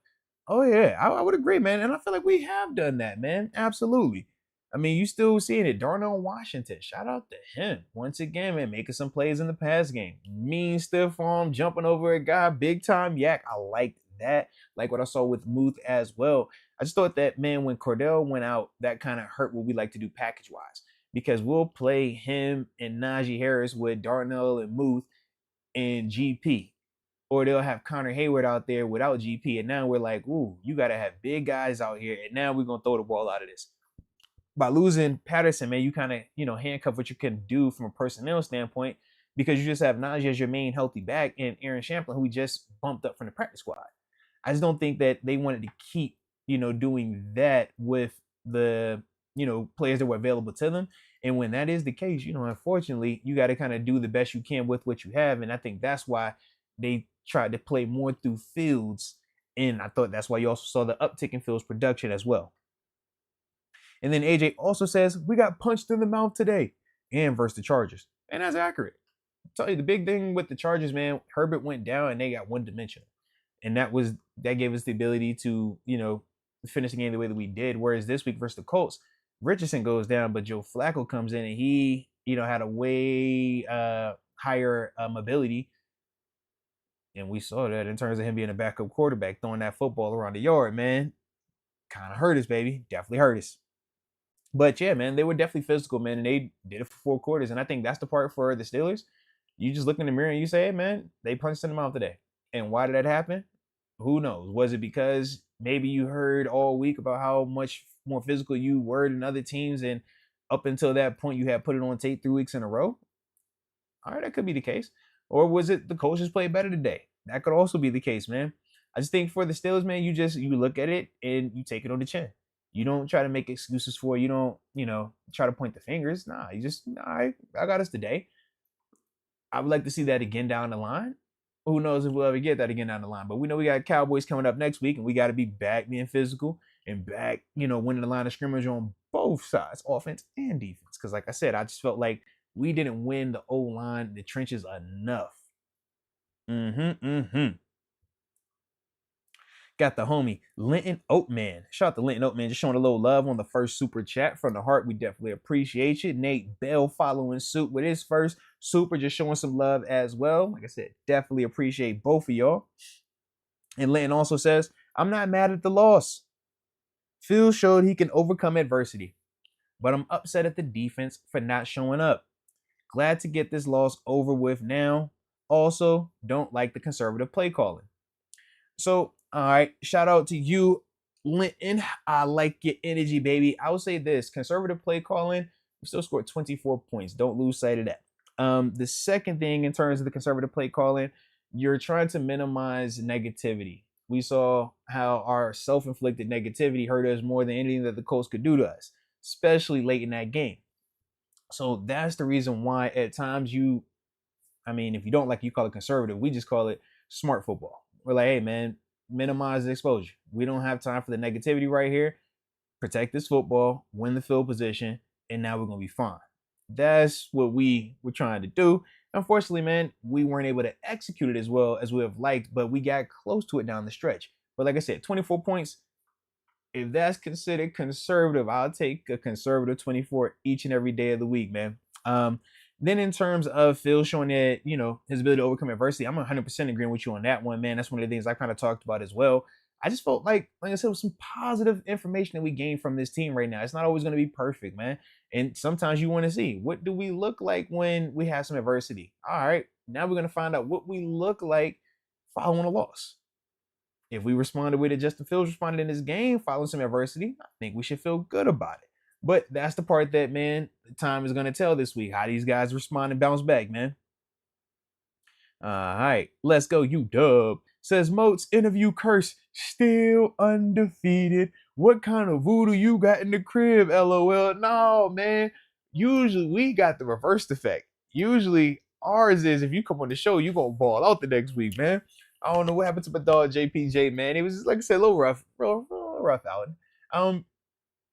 Oh, yeah, I would agree, man. And I feel like we have done that, man. Absolutely. I mean, you still seeing it. Darnell Washington, shout out to him. Once again, man, making some plays in the pass game. Mean stiff arm, jumping over a guy, big time yak. I like that. Like what I saw with Moats as well. I just thought that, man, when Cordell went out, that kind of hurt what we like to do package-wise. Because we'll play him and Najee Harris with Darnell and Moats and GP. Or they'll have Connor Hayward out there without GP. And now we're like, ooh, you got to have big guys out here. And now we're going to throw the ball out of this. By losing Patterson, man, you kind of, handcuff what you can do from a personnel standpoint because you just have Najee as your main healthy back and Aaron Champlin, who we just bumped up from the practice squad. I just don't think that they wanted to keep, doing that with the, players that were available to them. And when that is the case, unfortunately, you got to kind of do the best you can with what you have. And I think that's why they tried to play more through Fields. And I thought that's why you also saw the uptick in Fields' production as well. And then AJ also says, we got punched in the mouth today and versus the Chargers. And that's accurate. I'll tell you, the big thing with the Chargers, man, Herbert went down and they got one-dimensional. And that gave us the ability to, finish the game the way that we did. Whereas this week versus the Colts, Richardson goes down, but Joe Flacco comes in and he, had a way higher mobility. And we saw that in terms of him being a backup quarterback, throwing that football around the yard, man. Kind of hurt us, baby. Definitely hurt us. But yeah, man, they were definitely physical, man, and they did it for 4 quarters. And I think that's the part for the Steelers. You just look in the mirror and you say, hey, man, they punched in the mouth today. And why did that happen? Who knows? Was it because maybe you heard all week about how much more physical you were than other teams, and up until that point you had put it on tape 3 weeks in a row? All right, that could be the case. Or was it the coaches played better today? That could also be the case, man. I just think for the Steelers, man, you look at it and you take it on the chin. You don't try to make excuses for it. You don't, try to point the fingers. Nah, you just, I got us today. I would like to see that again down the line. Who knows if we'll ever get that again down the line. But we know we got Cowboys coming up next week, and we got to be back being physical and back, winning the line of scrimmage on both sides, offense and defense. Because like I said, I just felt like we didn't win the O-line, the trenches enough. Got the homie Linton Oatman. Shout out to Linton Oatman, just showing a little love on the first super chat from the heart. We definitely appreciate you. Nate Bell following suit with his first super, just showing some love as well. Like I said, definitely appreciate both of y'all. And Linton also says, I'm not mad at the loss. Phil showed he can overcome adversity, but I'm upset at the defense for not showing up. Glad to get this loss over with now. Also, don't like the conservative play calling. So, all right, shout out to you, Linton. I like your energy, baby. I will say this, conservative play calling, we still scored 24 points. Don't lose sight of that. The second thing in terms of the conservative play calling, you're trying to minimize negativity. We saw how our self-inflicted negativity hurt us more than anything that the Colts could do to us, especially late in that game. So that's the reason why at times if you don't like, you call it conservative, we just call it smart football. We're like, hey, man, minimize the exposure. We don't have time for the negativity right here. Protect this football, win the field position, and now we're going to be fine. That's what we were trying to do. Unfortunately, man, we weren't able to execute it as well as we have liked, but we got close to it down the stretch. But like I said, 24 points, if that's considered conservative, I'll take a conservative 24 each and every day of the week, man. Then in terms of Phil showing that, his ability to overcome adversity, I'm 100% agreeing with you on that one, man. That's one of the things I kind of talked about as well. I just felt like I said, it was some positive information that we gained from this team right now. It's not always going to be perfect, man. And sometimes you want to see, what do we look like when we have some adversity? All right, now we're going to find out what we look like following a loss. If we responded with it, Justin Fields responded in this game following some adversity, I think we should feel good about it. But that's the part that, man, time is going to tell this week. How these guys respond and bounce back, man. All right, let's go. UW says Moats interview curse still undefeated. What kind of voodoo you got in the crib? LOL. No, man. Usually we got the reversed effect. Usually ours is if you come on the show, you're going to ball out the next week, man. I don't know what happened to my dog JPJ, man. It was just, like I said, a little rough out.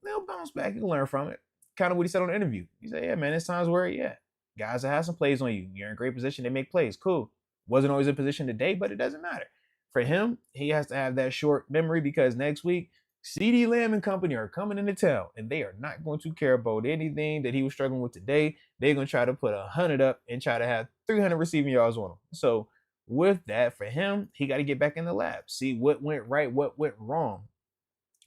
They'll bounce back and learn from it. Kind of what he said on the interview. He said, yeah, man, it's times where, guys that have some plays on you. You're in great position. They make plays. Cool. Wasn't always in position today, but it doesn't matter. For him, he has to have that short memory because next week, CeeDee Lamb and company are coming into town, and they are not going to care about anything that he was struggling with today. They're going to try to put 100 up and try to have 300 receiving yards on him. So with that, for him, he got to get back in the lab, see what went right, what went wrong.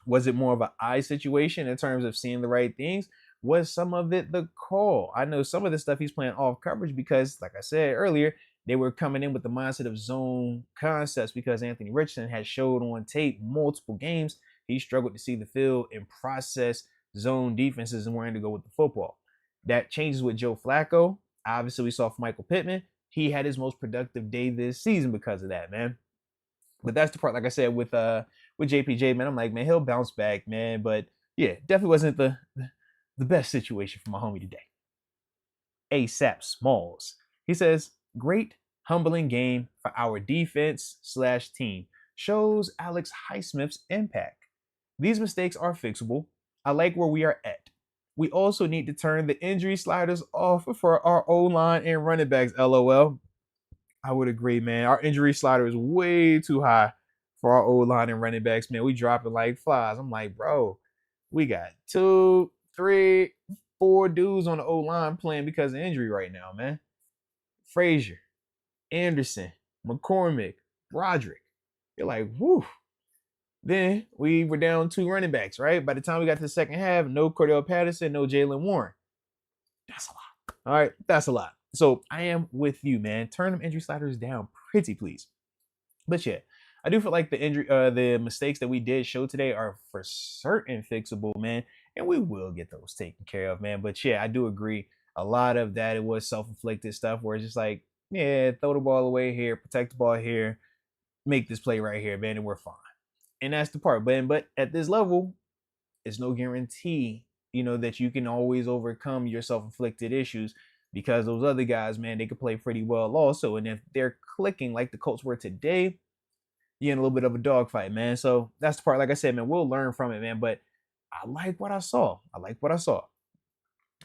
Was it more of an eye situation in terms of seeing the right things? Was some of it the call? I know some of the stuff he's playing off coverage because, like I said earlier, they were coming in with the mindset of zone concepts because Anthony Richardson had showed on tape multiple games. He struggled to see the field and process zone defenses and where to go with the football. That changes with Joe Flacco. Obviously, we saw from Michael Pittman. He had his most productive day this season because of that, man. But that's the part, like I said, with JPJ, man, I'm like, man, he'll bounce back, man. But yeah, definitely wasn't the best situation for my homie today. ASAP Smalls. He says, great, humbling game for our defense/team. Shows Alex Highsmith's impact. These mistakes are fixable. I like where we are at. We also need to turn the injury sliders off for our O-line and running backs, LOL. I would agree, man. Our injury slider is way too high for our O-line and running backs, man. We dropping like flies. I'm like, bro, we got 2, 3, 4 dudes on the O-line playing because of injury right now, man. Frazier, Anderson, McCormick, Broderick. You're like, whew. Then we were down 2 running backs, right? By the time we got to the second half, no Cordell Patterson, no Jalen Warren. That's a lot. All right, that's a lot. So I am with you, man. Turn them injury sliders down pretty please. But yeah, I do feel like the mistakes that we did show today are for certain fixable, man. And we will get those taken care of, man. But yeah, I do agree. A lot of that, it was self-inflicted stuff where it's just like, yeah, throw the ball away here, protect the ball here, make this play right here, man, and we're fine. And that's the part. But at this level, it's no guarantee, that you can always overcome your self-inflicted issues. Because those other guys, man, they could play pretty well also. And if they're clicking like the Colts were today, you're in a little bit of a dogfight, man. So that's the part, like I said, man, we'll learn from it, man. But I like what I saw. I like what I saw.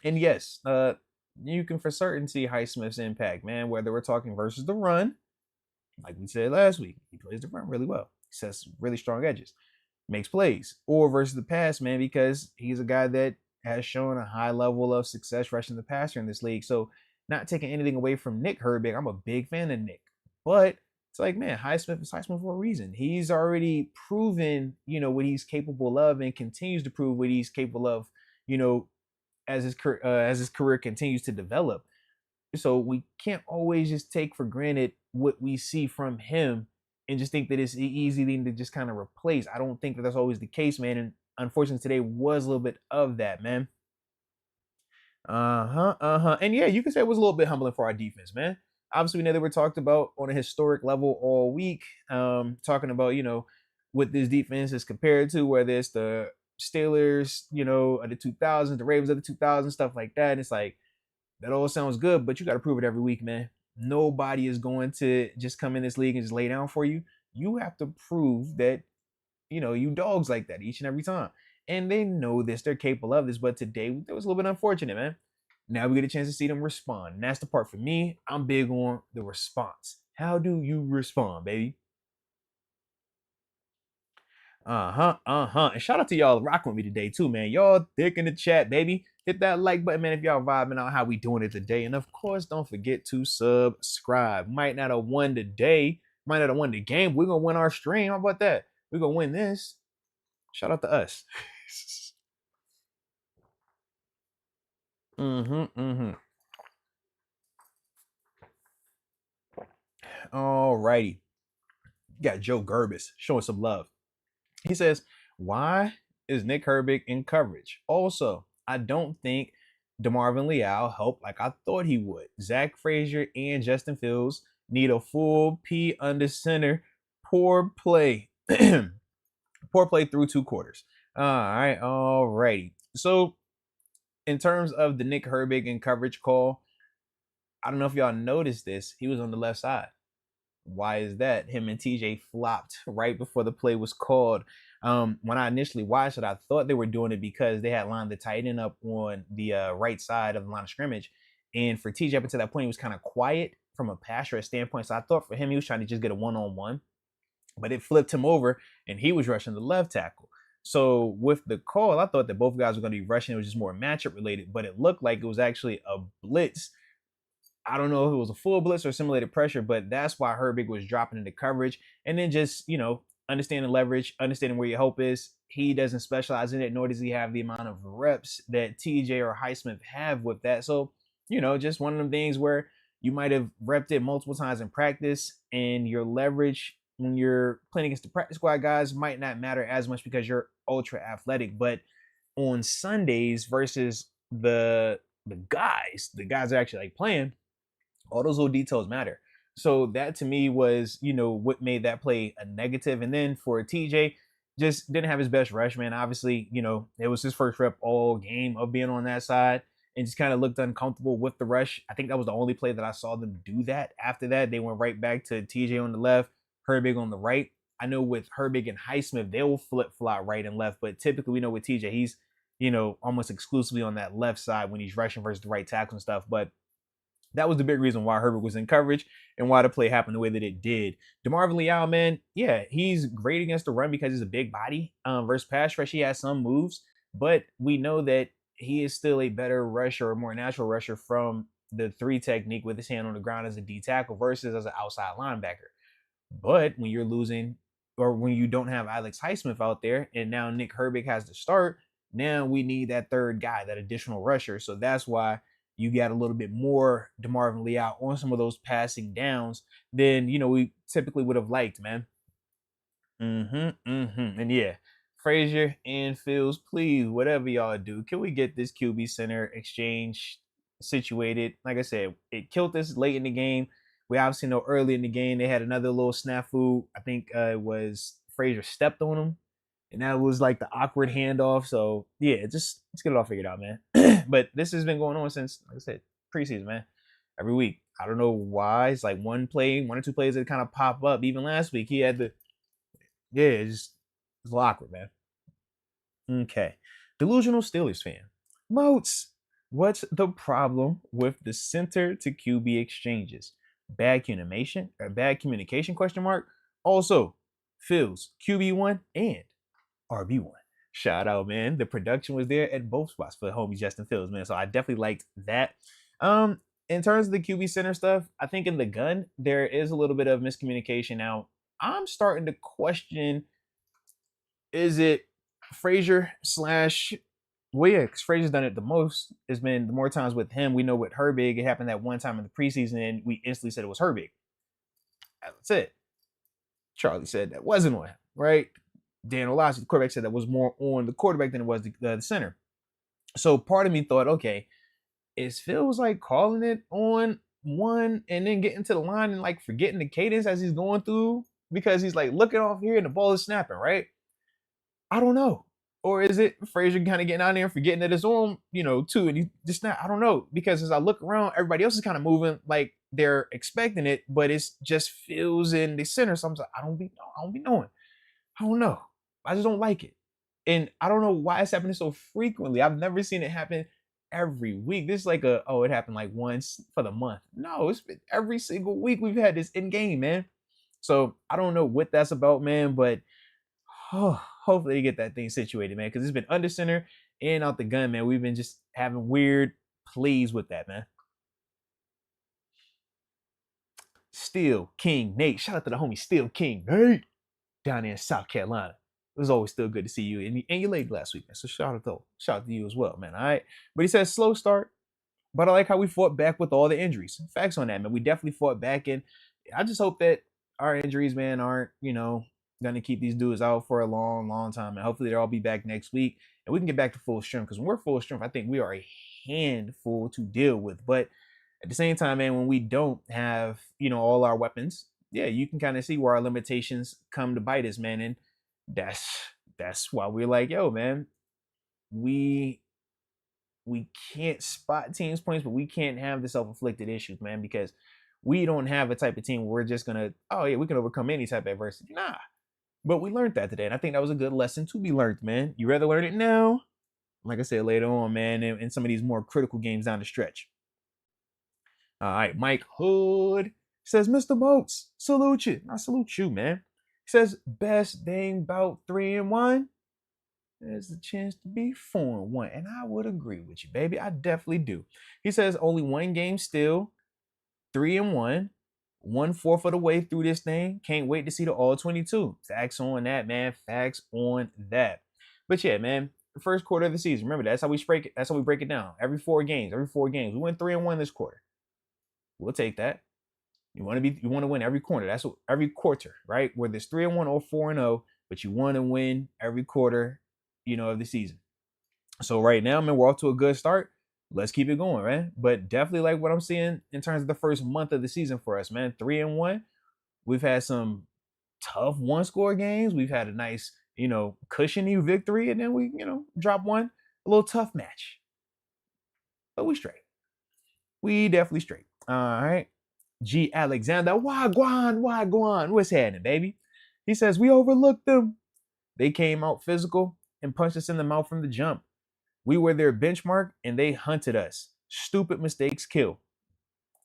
And yes, you can for certain see Highsmith's impact, man, whether we're talking versus the run, like we said last week, he plays the run really well. He sets really strong edges, makes plays, or versus the pass, man, because he's a guy that has shown a high level of success rushing the passer in this league. So, not taking anything away from Nick Herbig, I'm a big fan of Nick, but it's like, man, Highsmith is Highsmith for a reason. He's already proven, what he's capable of, and continues to prove what he's capable of, you know, as his career continues to develop. So we can't always just take for granted what we see from him and just think that it's an easy thing to just kind of replace. I don't think that that's always the case, man. And unfortunately, today was a little bit of that, man. And yeah, you can say it was a little bit humbling for our defense, man. Obviously, we know that we're talked about on a historic level all week, talking about, what this defense is compared to, whether it's the Steelers, of the 2000s, the Ravens of the 2000s, stuff like that. And it's like, that all sounds good, but you got to prove it every week, man. Nobody is going to just come in this league and just lay down for you. You have to prove that, you dogs like that each and every time. And they know this, they're capable of this. But today, it was a little bit unfortunate, man. Now we get a chance to see them respond. And that's the part for me. I'm big on the response. How do you respond, baby? And shout out to y'all rocking with me today too, man. Y'all thick in the chat, baby. Hit that like button, man, if y'all vibing out how we doing it today. And of course, don't forget to subscribe. Might not have won today, might not have won the game. We're gonna win our stream. How about that? We're gonna win this. Shout out to us. mm-hmm. All righty. Got Joe Gerbis showing some love. He says, why is Nick Herbig in coverage? Also, I don't think DeMarvin Leal helped like I thought he would. Zach Frazier and Justin Fields need a full P under center. Poor play. Poor play through 2 quarters. All righty. So, in terms of the Nick Herbig in coverage call, I don't know if y'all noticed this. He was on the left side. Why is that? Him and TJ flopped right before the play was called. When I initially watched it, I thought they were doing it because they had lined the tight end up on the right side of the line of scrimmage. And for TJ, up until that point, he was kind of quiet from a pass rush standpoint. So I thought for him, he was trying to just get a one-on-one. But it flipped him over, and he was rushing the left tackle. So with the call, I thought that both guys were going to be rushing. It was just more matchup related, but it looked like it was actually a blitz. I don't know if it was a full blitz or simulated pressure, but that's why Herbig was dropping into coverage. And then just, understanding leverage, understanding where your hope is. He doesn't specialize in it, nor does he have the amount of reps that TJ or Highsmith have with that. So, just one of them things where you might have repped it multiple times in practice, and your leverage when you're playing against the practice squad guys might not matter as much because you're ultra athletic. But on Sundays versus the guys that actually like playing, all those little details matter. So that to me was, what made that play a negative. And then for TJ, just didn't have his best rush, man. Obviously, it was his first rep all game of being on that side, and just kind of looked uncomfortable with the rush. I think that was the only play that I saw them do that. After that, they went right back to TJ on the left, Herbig on the right. I know with Herbig and Highsmith, they will flip flop right and left, but typically we know with TJ, he's, almost exclusively on that left side when he's rushing versus the right tackle and stuff. But that was the big reason why Herbig was in coverage and why the play happened the way that it did. DeMarvin Leal, man, yeah, he's great against the run because he's a big body. Versus pass rush, he has some moves, but we know that he is still a better rusher, a more natural rusher from the 3 technique with his hand on the ground as a D tackle versus as an outside linebacker. But when you're losing, or when you don't have Alex Highsmith out there, and now Nick Herbig has to start, now we need that third guy, that additional rusher. So that's why you got a little bit more DeMarvin Leal on some of those passing downs than, we typically would have liked, man. And yeah, Frazier and Fields, please, whatever y'all do, can we get this QB center exchange situated? Like I said, it killed us late in the game. We obviously know early in the game they had another little snafu. I think it was Frazier stepped on him, and that was like the awkward handoff. So yeah, just let's get it all figured out, man. But this has been going on since, like I said, preseason, man. Every week. I don't know why. It's like one or two plays that kind of pop up. Even last week, he had the, yeah, it's awkward, man. Okay. Delusional Steelers fan. Moats, what's the problem with the center to QB exchanges? Bad communication or bad communication question mark? Also, Phil's QB1 and RB1. Shout out, man. The production was there at both spots for homie Justin Fields, man. So I definitely liked that. Um, in terms of the QB center stuff, I think in the gun, there is a little bit of miscommunication. Now, I'm starting to question, is it Frazier slash, well, yeah, because Frazier's done it the most. It's been the more times with him. We know with Herbig, it happened that one time in the preseason, and we instantly said it was Herbig. That's it. Charlie said that wasn't on him, right? Dan Orlovsky, the quarterback, said that was more on the quarterback than it was the center. So part of me thought, okay, is Phil was like calling it on one and then getting to the line and like forgetting the cadence as he's going through because he's like looking off here and the ball is snapping, right? I don't know. Or is it Frazier kind of getting out there and forgetting that it's on, too, and he just not, I don't know. Because as I look around, everybody else is kind of moving like they're expecting it, but it's just feels in the center. So I'm like, I don't be knowing. I don't know. I just don't like it. And I don't know why it's happening so frequently. I've never seen it happen every week. This is like it happened like once for the month. No, it's been every single week we've had this in game, man. So I don't know what that's about, man, but hopefully they get that thing situated, man, because it's been under center and out the gun, man. We've been just having weird plays with that, man. Steel King Nate. Shout out to the homie Steel King Nate down there in South Carolina. It was always still good to see you. And you laid last week, man. So shout out to you as well, man. All right. But he says slow start. But I like how we fought back with all the injuries. Facts on that, man. We definitely fought back. And I just hope that our injuries, man, aren't, going to keep these dudes out for a long, long time. And hopefully they'll all be back next week and we can get back to full strength. Because when we're full strength, I think we are a handful to deal with. But at the same time, man, when we don't have, all our weapons, yeah, you can kind of see where our limitations come to bite us, man. And that's why we're like, yo, man, we can't spot teams' points, but we can't have the self-inflicted issues, man, because we don't have a type of team where we're just gonna, oh yeah, we can overcome any type of adversity. Nah. But we learned that today, and I think that was a good lesson to be learned, man. You rather learn it now, like I said, later on, man, in some of these more critical games down the stretch. All right, Mike Hood says, Mr. Moats, salute you. I salute you, man. He says, best thing about 3-1, there's a chance to be 4-1. And I would agree with you, baby. I definitely do. He says, only one game still, 3-1, 1/4 of the way through this thing. Can't wait to see the all 22. Facts on that, man. Facts on that. But yeah, man, the first quarter of the season. Remember, that's how we break it. That's how we break it down. Every 4 games. We went 3-1 this quarter. We'll take that. You want to win every quarter. That's what every quarter, right? Whether it's 3-1 or 4-0, but you want to win every quarter, of the season. So right now, man, we're off to a good start. Let's keep it going, man. But definitely like what I'm seeing in terms of the first month of the season for us, man. 3-1. We've had some tough 1-score games. We've had a nice, cushiony victory, and then we, drop one, a little tough match. But we straight. We definitely straight. All right. G. Alexander, Wagwan. What's happening, baby? He says, we overlooked them. They came out physical and punched us in the mouth from the jump. We were their benchmark and they hunted us. Stupid mistakes kill.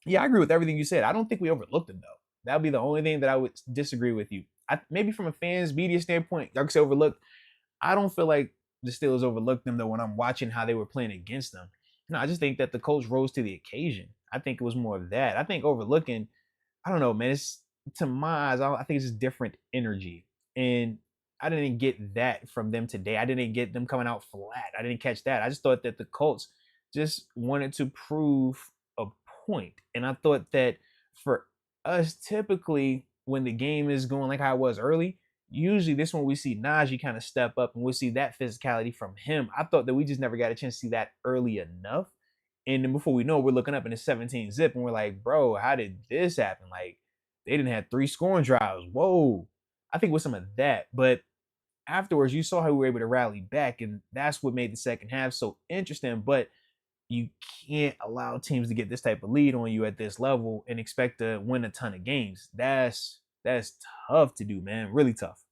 Yeah, I agree with everything you said. I don't think we overlooked them, though. That would be the only thing that I would disagree with you. Maybe from a fans, media standpoint, y'all can say overlooked. I don't feel like the Steelers overlooked them, though, when I'm watching how they were playing against them. No, I just think that the Colts rose to the occasion. I think it was more of that. I think overlooking, I don't know, man. It's, to my eyes, I think it's just different energy. And I didn't get that from them today. I didn't get them coming out flat. I didn't catch that. I just thought that the Colts just wanted to prove a point. And I thought that for us, typically, when the game is going like how it was early, usually this one we see Najee kind of step up and we'll see that physicality from him. I thought that we just never got a chance to see that early enough. And then before we know it, we're looking up in the 17 zip and we're like, bro, how did this happen? Like, they didn't have 3 scoring drives. Whoa. I think it was some of that. But afterwards, you saw how we were able to rally back, and that's what made the second half so interesting. But you can't allow teams to get this type of lead on you at this level and expect to win a ton of games. That's tough to do, man. Really tough.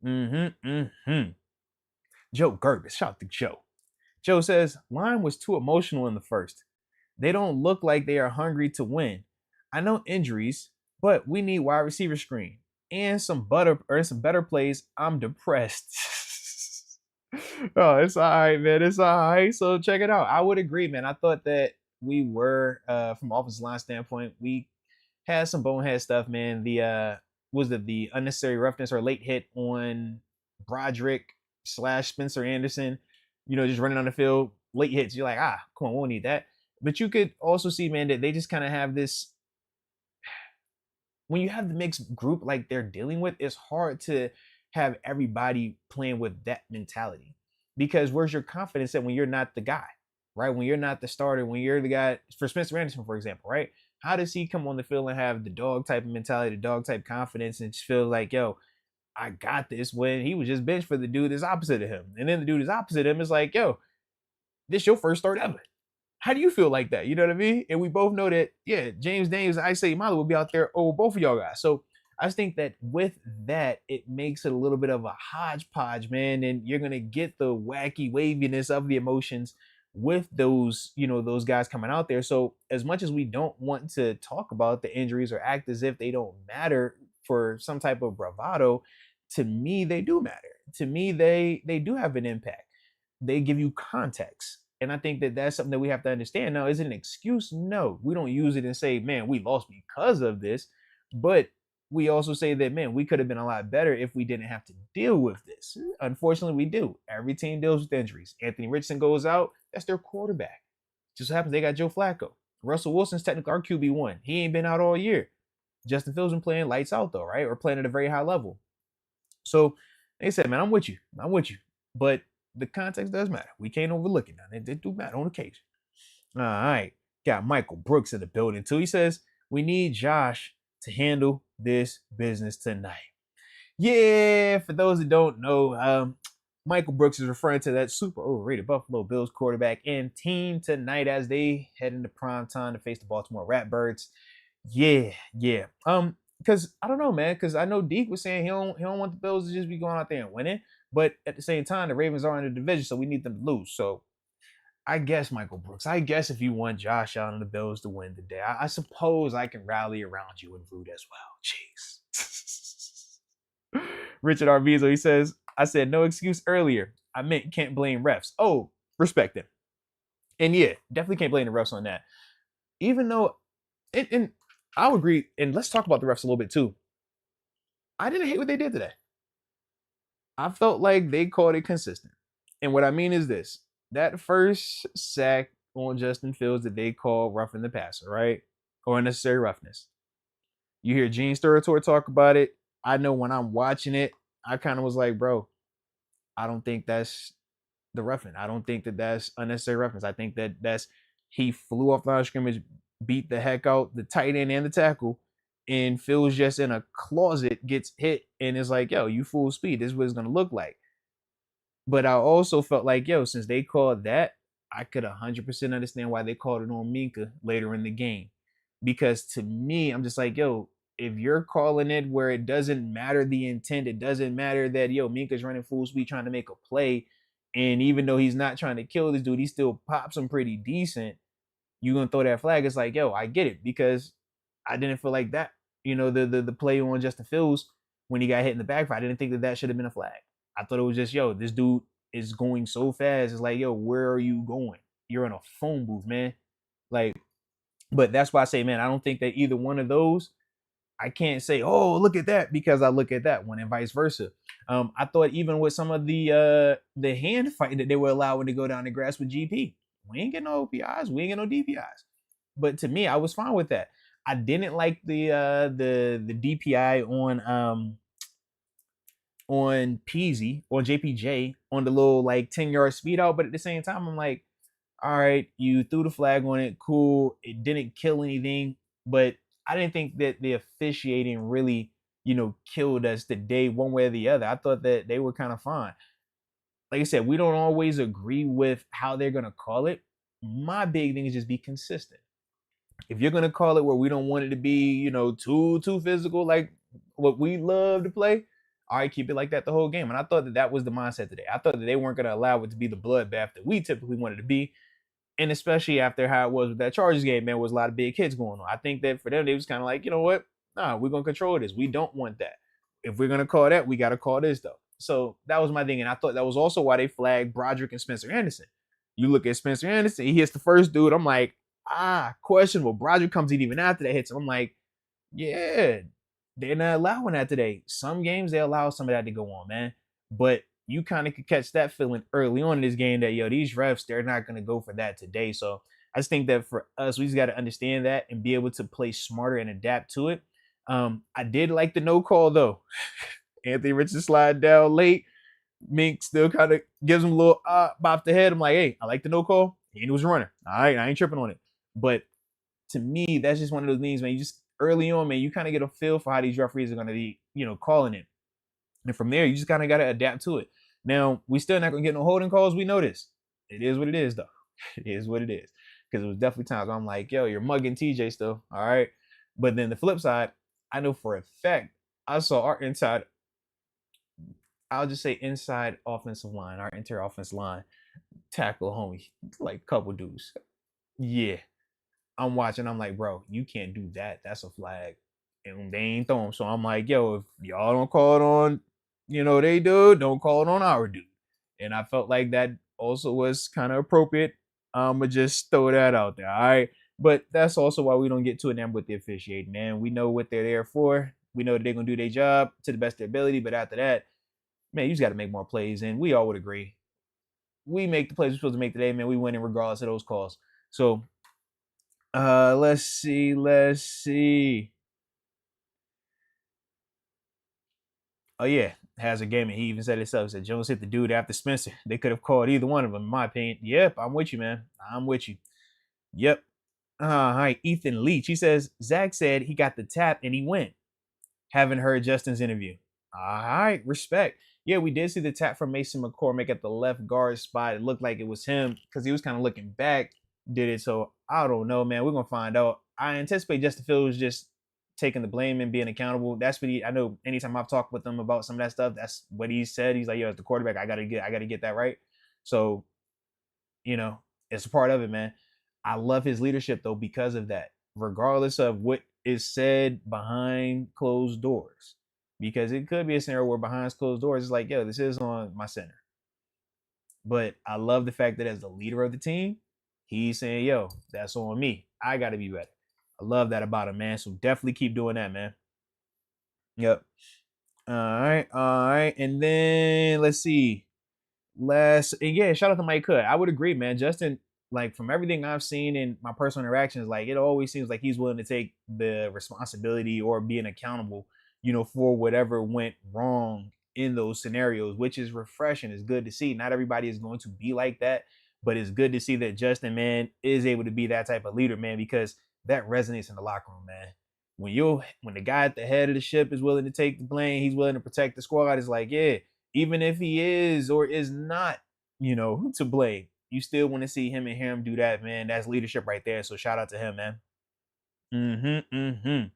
Mm-hmm. Mm-hmm. Joe Gerbis, shout out to Joe. Joe says, line was too emotional in the first. They don't look like they are hungry to win. I know injuries, but we need wide receiver screen and some better plays. I'm depressed. Oh, it's all right, man. It's all right. So check it out. I would agree, man. I thought that we were from offensive line standpoint, we had some bonehead stuff, man. The was the unnecessary roughness or late hit on Broderick slash Spencer Anderson, just running on the field, late hits. You're like, come on, we won't need that. But you could also see, man, that they just kind of have this. When you have the mixed group like they're dealing with, it's hard to have everybody playing with that mentality. Because where's your confidence at when you're not the guy, right? When you're not the starter, when you're the guy for Spencer Anderson, for example, right? How does he come on the field and have the dog type of mentality, the dog type confidence, and just feel like, yo, I got this when he was just benched for the dude that's opposite of him? And then the dude is opposite of him is like, yo, this your first start ever. How do you feel like that? You know what I mean? And we both know that, yeah, James Daniels and Isaiah Miller will be out there over both of y'all guys. So I just think that with that, it makes it a little bit of a hodgepodge, man. And you're gonna get the wacky waviness of the emotions with those guys coming out there. So as much as we don't want to talk about the injuries or act as if they don't matter for some type of bravado, to me they do matter. To me, they do have an impact. They give you context. And I think that that's something that we have to understand. Now, is it an excuse? No, we don't use it and say, man, we lost because of this. But we also say that, man, we could have been a lot better if we didn't have to deal with this. Unfortunately, we do. Every team deals with injuries. Anthony Richardson goes out. That's their quarterback. Just so happens they got Joe Flacco. Russell Wilson's technically our QB1. He ain't been out all year. Justin Fields been playing lights out, though, right? Or playing at a very high level. So they said, man, I'm with you. I'm with you. But the context does matter. We can't overlook it now. They do matter on occasion. All right. Got Michael Brooks in the building too. He says, we need Josh to handle this business tonight. Yeah, for those that don't know, Michael Brooks is referring to that super overrated Buffalo Bills quarterback and team tonight as they head into prime time to face the Baltimore Ratbirds. Yeah. Because I don't know, man. Because I know Deke was saying he don't want the Bills to just be going out there and winning. But at the same time, the Ravens are in the division, so we need them to lose. So I guess Michael Brooks. I guess if you want Josh Allen and the Bills to win today, I suppose I can rally around you and root as well. Jeez. Richard Arvizo, he says, I said no excuse earlier. I meant can't blame refs. Oh, respect them. And yeah, definitely can't blame the refs on that. Even though, and I'll agree, and let's talk about the refs a little bit too. I didn't hate what they did today. I felt like they called it consistent. And what I mean is this. That first sack on Justin Fields that they call roughing the passer, right? Or unnecessary roughness. You hear Gene Steratore talk about it. I know when I'm watching it, I kind of was like, bro, I don't think that's the roughing. I don't think that that's unnecessary roughness. I think that that's he flew off the line of scrimmage, beat the heck out the tight end and the tackle, and Phil's just in a closet, gets hit, and is like, yo, you full speed. This is what it's gonna look like. But I also felt like, yo, since they called that, I could 100% understand why they called it on Minka later in the game. Because to me, I'm just like, yo, if you're calling it where it doesn't matter the intent, it doesn't matter that, yo, Minka's running full speed trying to make a play. And even though he's not trying to kill this dude, he still pops him pretty decent. You're going to throw that flag. It's like, yo, I get it. Because I didn't feel like that. The play on Justin Fields when he got hit in the backfire, I didn't think that should have been a flag. I thought it was just, yo, this dude is going so fast. It's like, yo, where are you going? You're in a phone booth, man. Like, but that's why I say, man, I don't think that either one of those, I can't say, oh, look at that, because I look at that one and vice versa. I thought even with some of the hand fight that they were allowing to go down the grass with GP, we ain't getting no OPIs, we ain't getting no DPIs. But to me, I was fine with that. I didn't like the DPI on Peasy, on JPJ, on the little like 10-yard speed out. But at the same time, I'm like, all right, you threw the flag on it. Cool. It didn't kill anything. But I didn't think that the officiating really, killed us today one way or the other. I thought that they were kind of fine. Like I said, we don't always agree with how they're going to call it. My big thing is just be consistent. If you're going to call it where we don't want it to be, too physical, like what we love to play, all right, keep it like that the whole game. And I thought that that was the mindset today. I thought that they weren't going to allow it to be the bloodbath that we typically wanted to be. And especially after how it was with that Chargers game, man, was a lot of big hits going on. I think that for them, they was kind of like, you know what? Nah, we're going to control this. We don't want that. If we're going to call that, we got to call this, though. So that was my thing. And I thought that was also why they flagged Broderick and Spencer Anderson. You look at Spencer Anderson, he hits the first dude. I'm like, questionable. Broderick comes in even after that hits him. I'm like, yeah, they're not allowing that today. Some games they allow some of that to go on, man. But you kind of could catch that feeling early on in this game that, yo, these refs, they're not going to go for that today. So I just think that for us, we just got to understand that and be able to play smarter and adapt to it. I did like the no call, though. Anthony Richardson slide down late. Mink still kind of gives him a little bop the head. I'm like, hey, I like the no call. He was running. All right, I ain't tripping on it. But to me, that's just one of those things, man. You just early on, man, you kind of get a feel for how these referees are going to be, calling it. And from there, you just kind of got to adapt to it. Now, we still not going to get no holding calls. We know this. It is what it is, though. It is what it is. Because it was definitely times where I'm like, yo, you're mugging TJ still. All right. But then the flip side, I know for a fact, I saw our inside, I'll just say inside offensive line, our interior offensive line, tackle homie, like a couple dudes. Yeah. I'm watching. I'm like, bro, you can't do that. That's a flag. And they ain't throw him. So I'm like, yo, if y'all don't call it on, they do, don't call it on our dude. And I felt like that also was kind of appropriate. I'ma just throw that out there. All right. But that's also why we don't get too enamored with the officiating, man. We know what they're there for. We know that they're gonna do their job to the best of their ability. But after that, man, you just got to make more plays. And we all would agree. We make the plays we're supposed to make today, man. We win in regardless of those calls. So let's see. Oh yeah, has a game, and he even said himself. He said Jones hit the dude after Spencer. They could have called either one of them, in my opinion. Yep, I'm with you, man. I'm with you. Yep. All right, Ethan Leach. He says Zach said he got the tap and he went. Haven't heard Justin's interview. All right, respect. Yeah, we did see the tap from Mason McCormick at the left guard spot. It looked like it was him because he was kind of looking back. Did it? So I don't know, man. We're gonna find out. I anticipate Justin Fields just taking the blame and being accountable. That's what I know. Anytime I've talked with him about some of that stuff, that's what he said. He's like, yo, as the quarterback, I gotta get that right. So, it's a part of it, man. I love his leadership though because of that. Regardless of what is said behind closed doors, because it could be a scenario where behind closed doors, it's like, yo, this is on my center. But I love the fact that as the leader of the team, he's saying, yo, that's on me. I got to be better. I love that about him, man. So definitely keep doing that, man. Yep. All right. And then let's see. Shout out to Mike Hood. I would agree, man. Justin, like from everything I've seen in my personal interactions, like it always seems like he's willing to take the responsibility or being accountable, for whatever went wrong in those scenarios, which is refreshing. It's good to see. Not everybody is going to be like that, but it's good to see that Justin, man, is able to be that type of leader, man, because that resonates in the locker room, man. When the guy at the head of the ship is willing to take the blame, he's willing to protect the squad. It's like, yeah, even if he is or is not, to blame, you still want to see him and him do that, man. That's leadership right there. So shout out to him, man.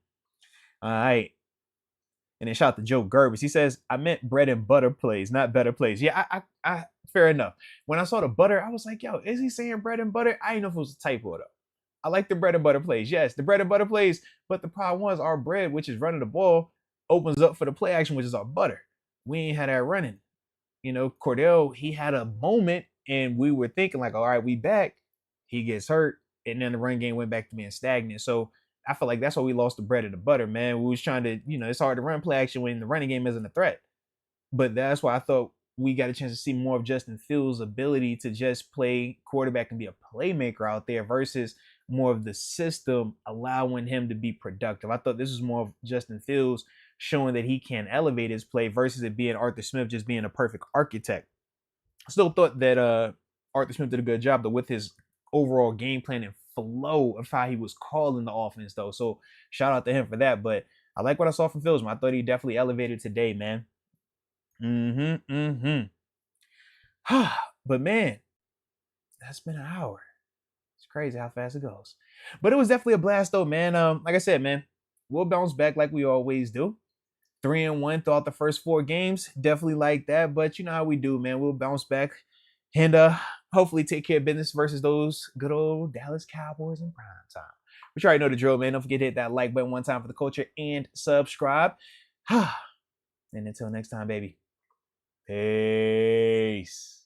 All right. And then shout out to Joe Gerbis. He says, I meant bread and butter plays, not better plays. Yeah, I fair enough. When I saw the butter, I was like, yo, is he saying bread and butter? I didn't know if it was a typo though. I like the bread and butter plays. Yes, the bread and butter plays. But the problem was our bread, which is running the ball, opens up for the play action, which is our butter. We ain't had that running. Cordell, he had a moment and we were thinking like, all right, we back. He gets hurt. And then the run game went back to being stagnant. So I feel like that's why we lost the bread and the butter, man. We was trying to, it's hard to run play action when the running game isn't a threat. But that's why I thought we got a chance to see more of Justin Fields' ability to just play quarterback and be a playmaker out there versus more of the system allowing him to be productive. I thought this was more of Justin Fields showing that he can elevate his play versus it being Arthur Smith just being a perfect architect. I still thought that Arthur Smith did a good job though with his overall game plan and flow of how he was calling the offense though. So shout out to him for that. But I like what I saw from Fields, man. I thought he definitely elevated today, man. But man, that's been an hour. It's crazy how fast it goes. But it was definitely a blast though, man. Like I said, man, we'll bounce back like we always do. 3-1 throughout the first 4 games. Definitely like that. But you know how we do, man. We'll bounce back and hopefully take care of business versus those good old Dallas Cowboys in prime time. But you already know the drill, man. Don't forget to hit that like button one time for the culture and subscribe. And until next time, baby. Peace.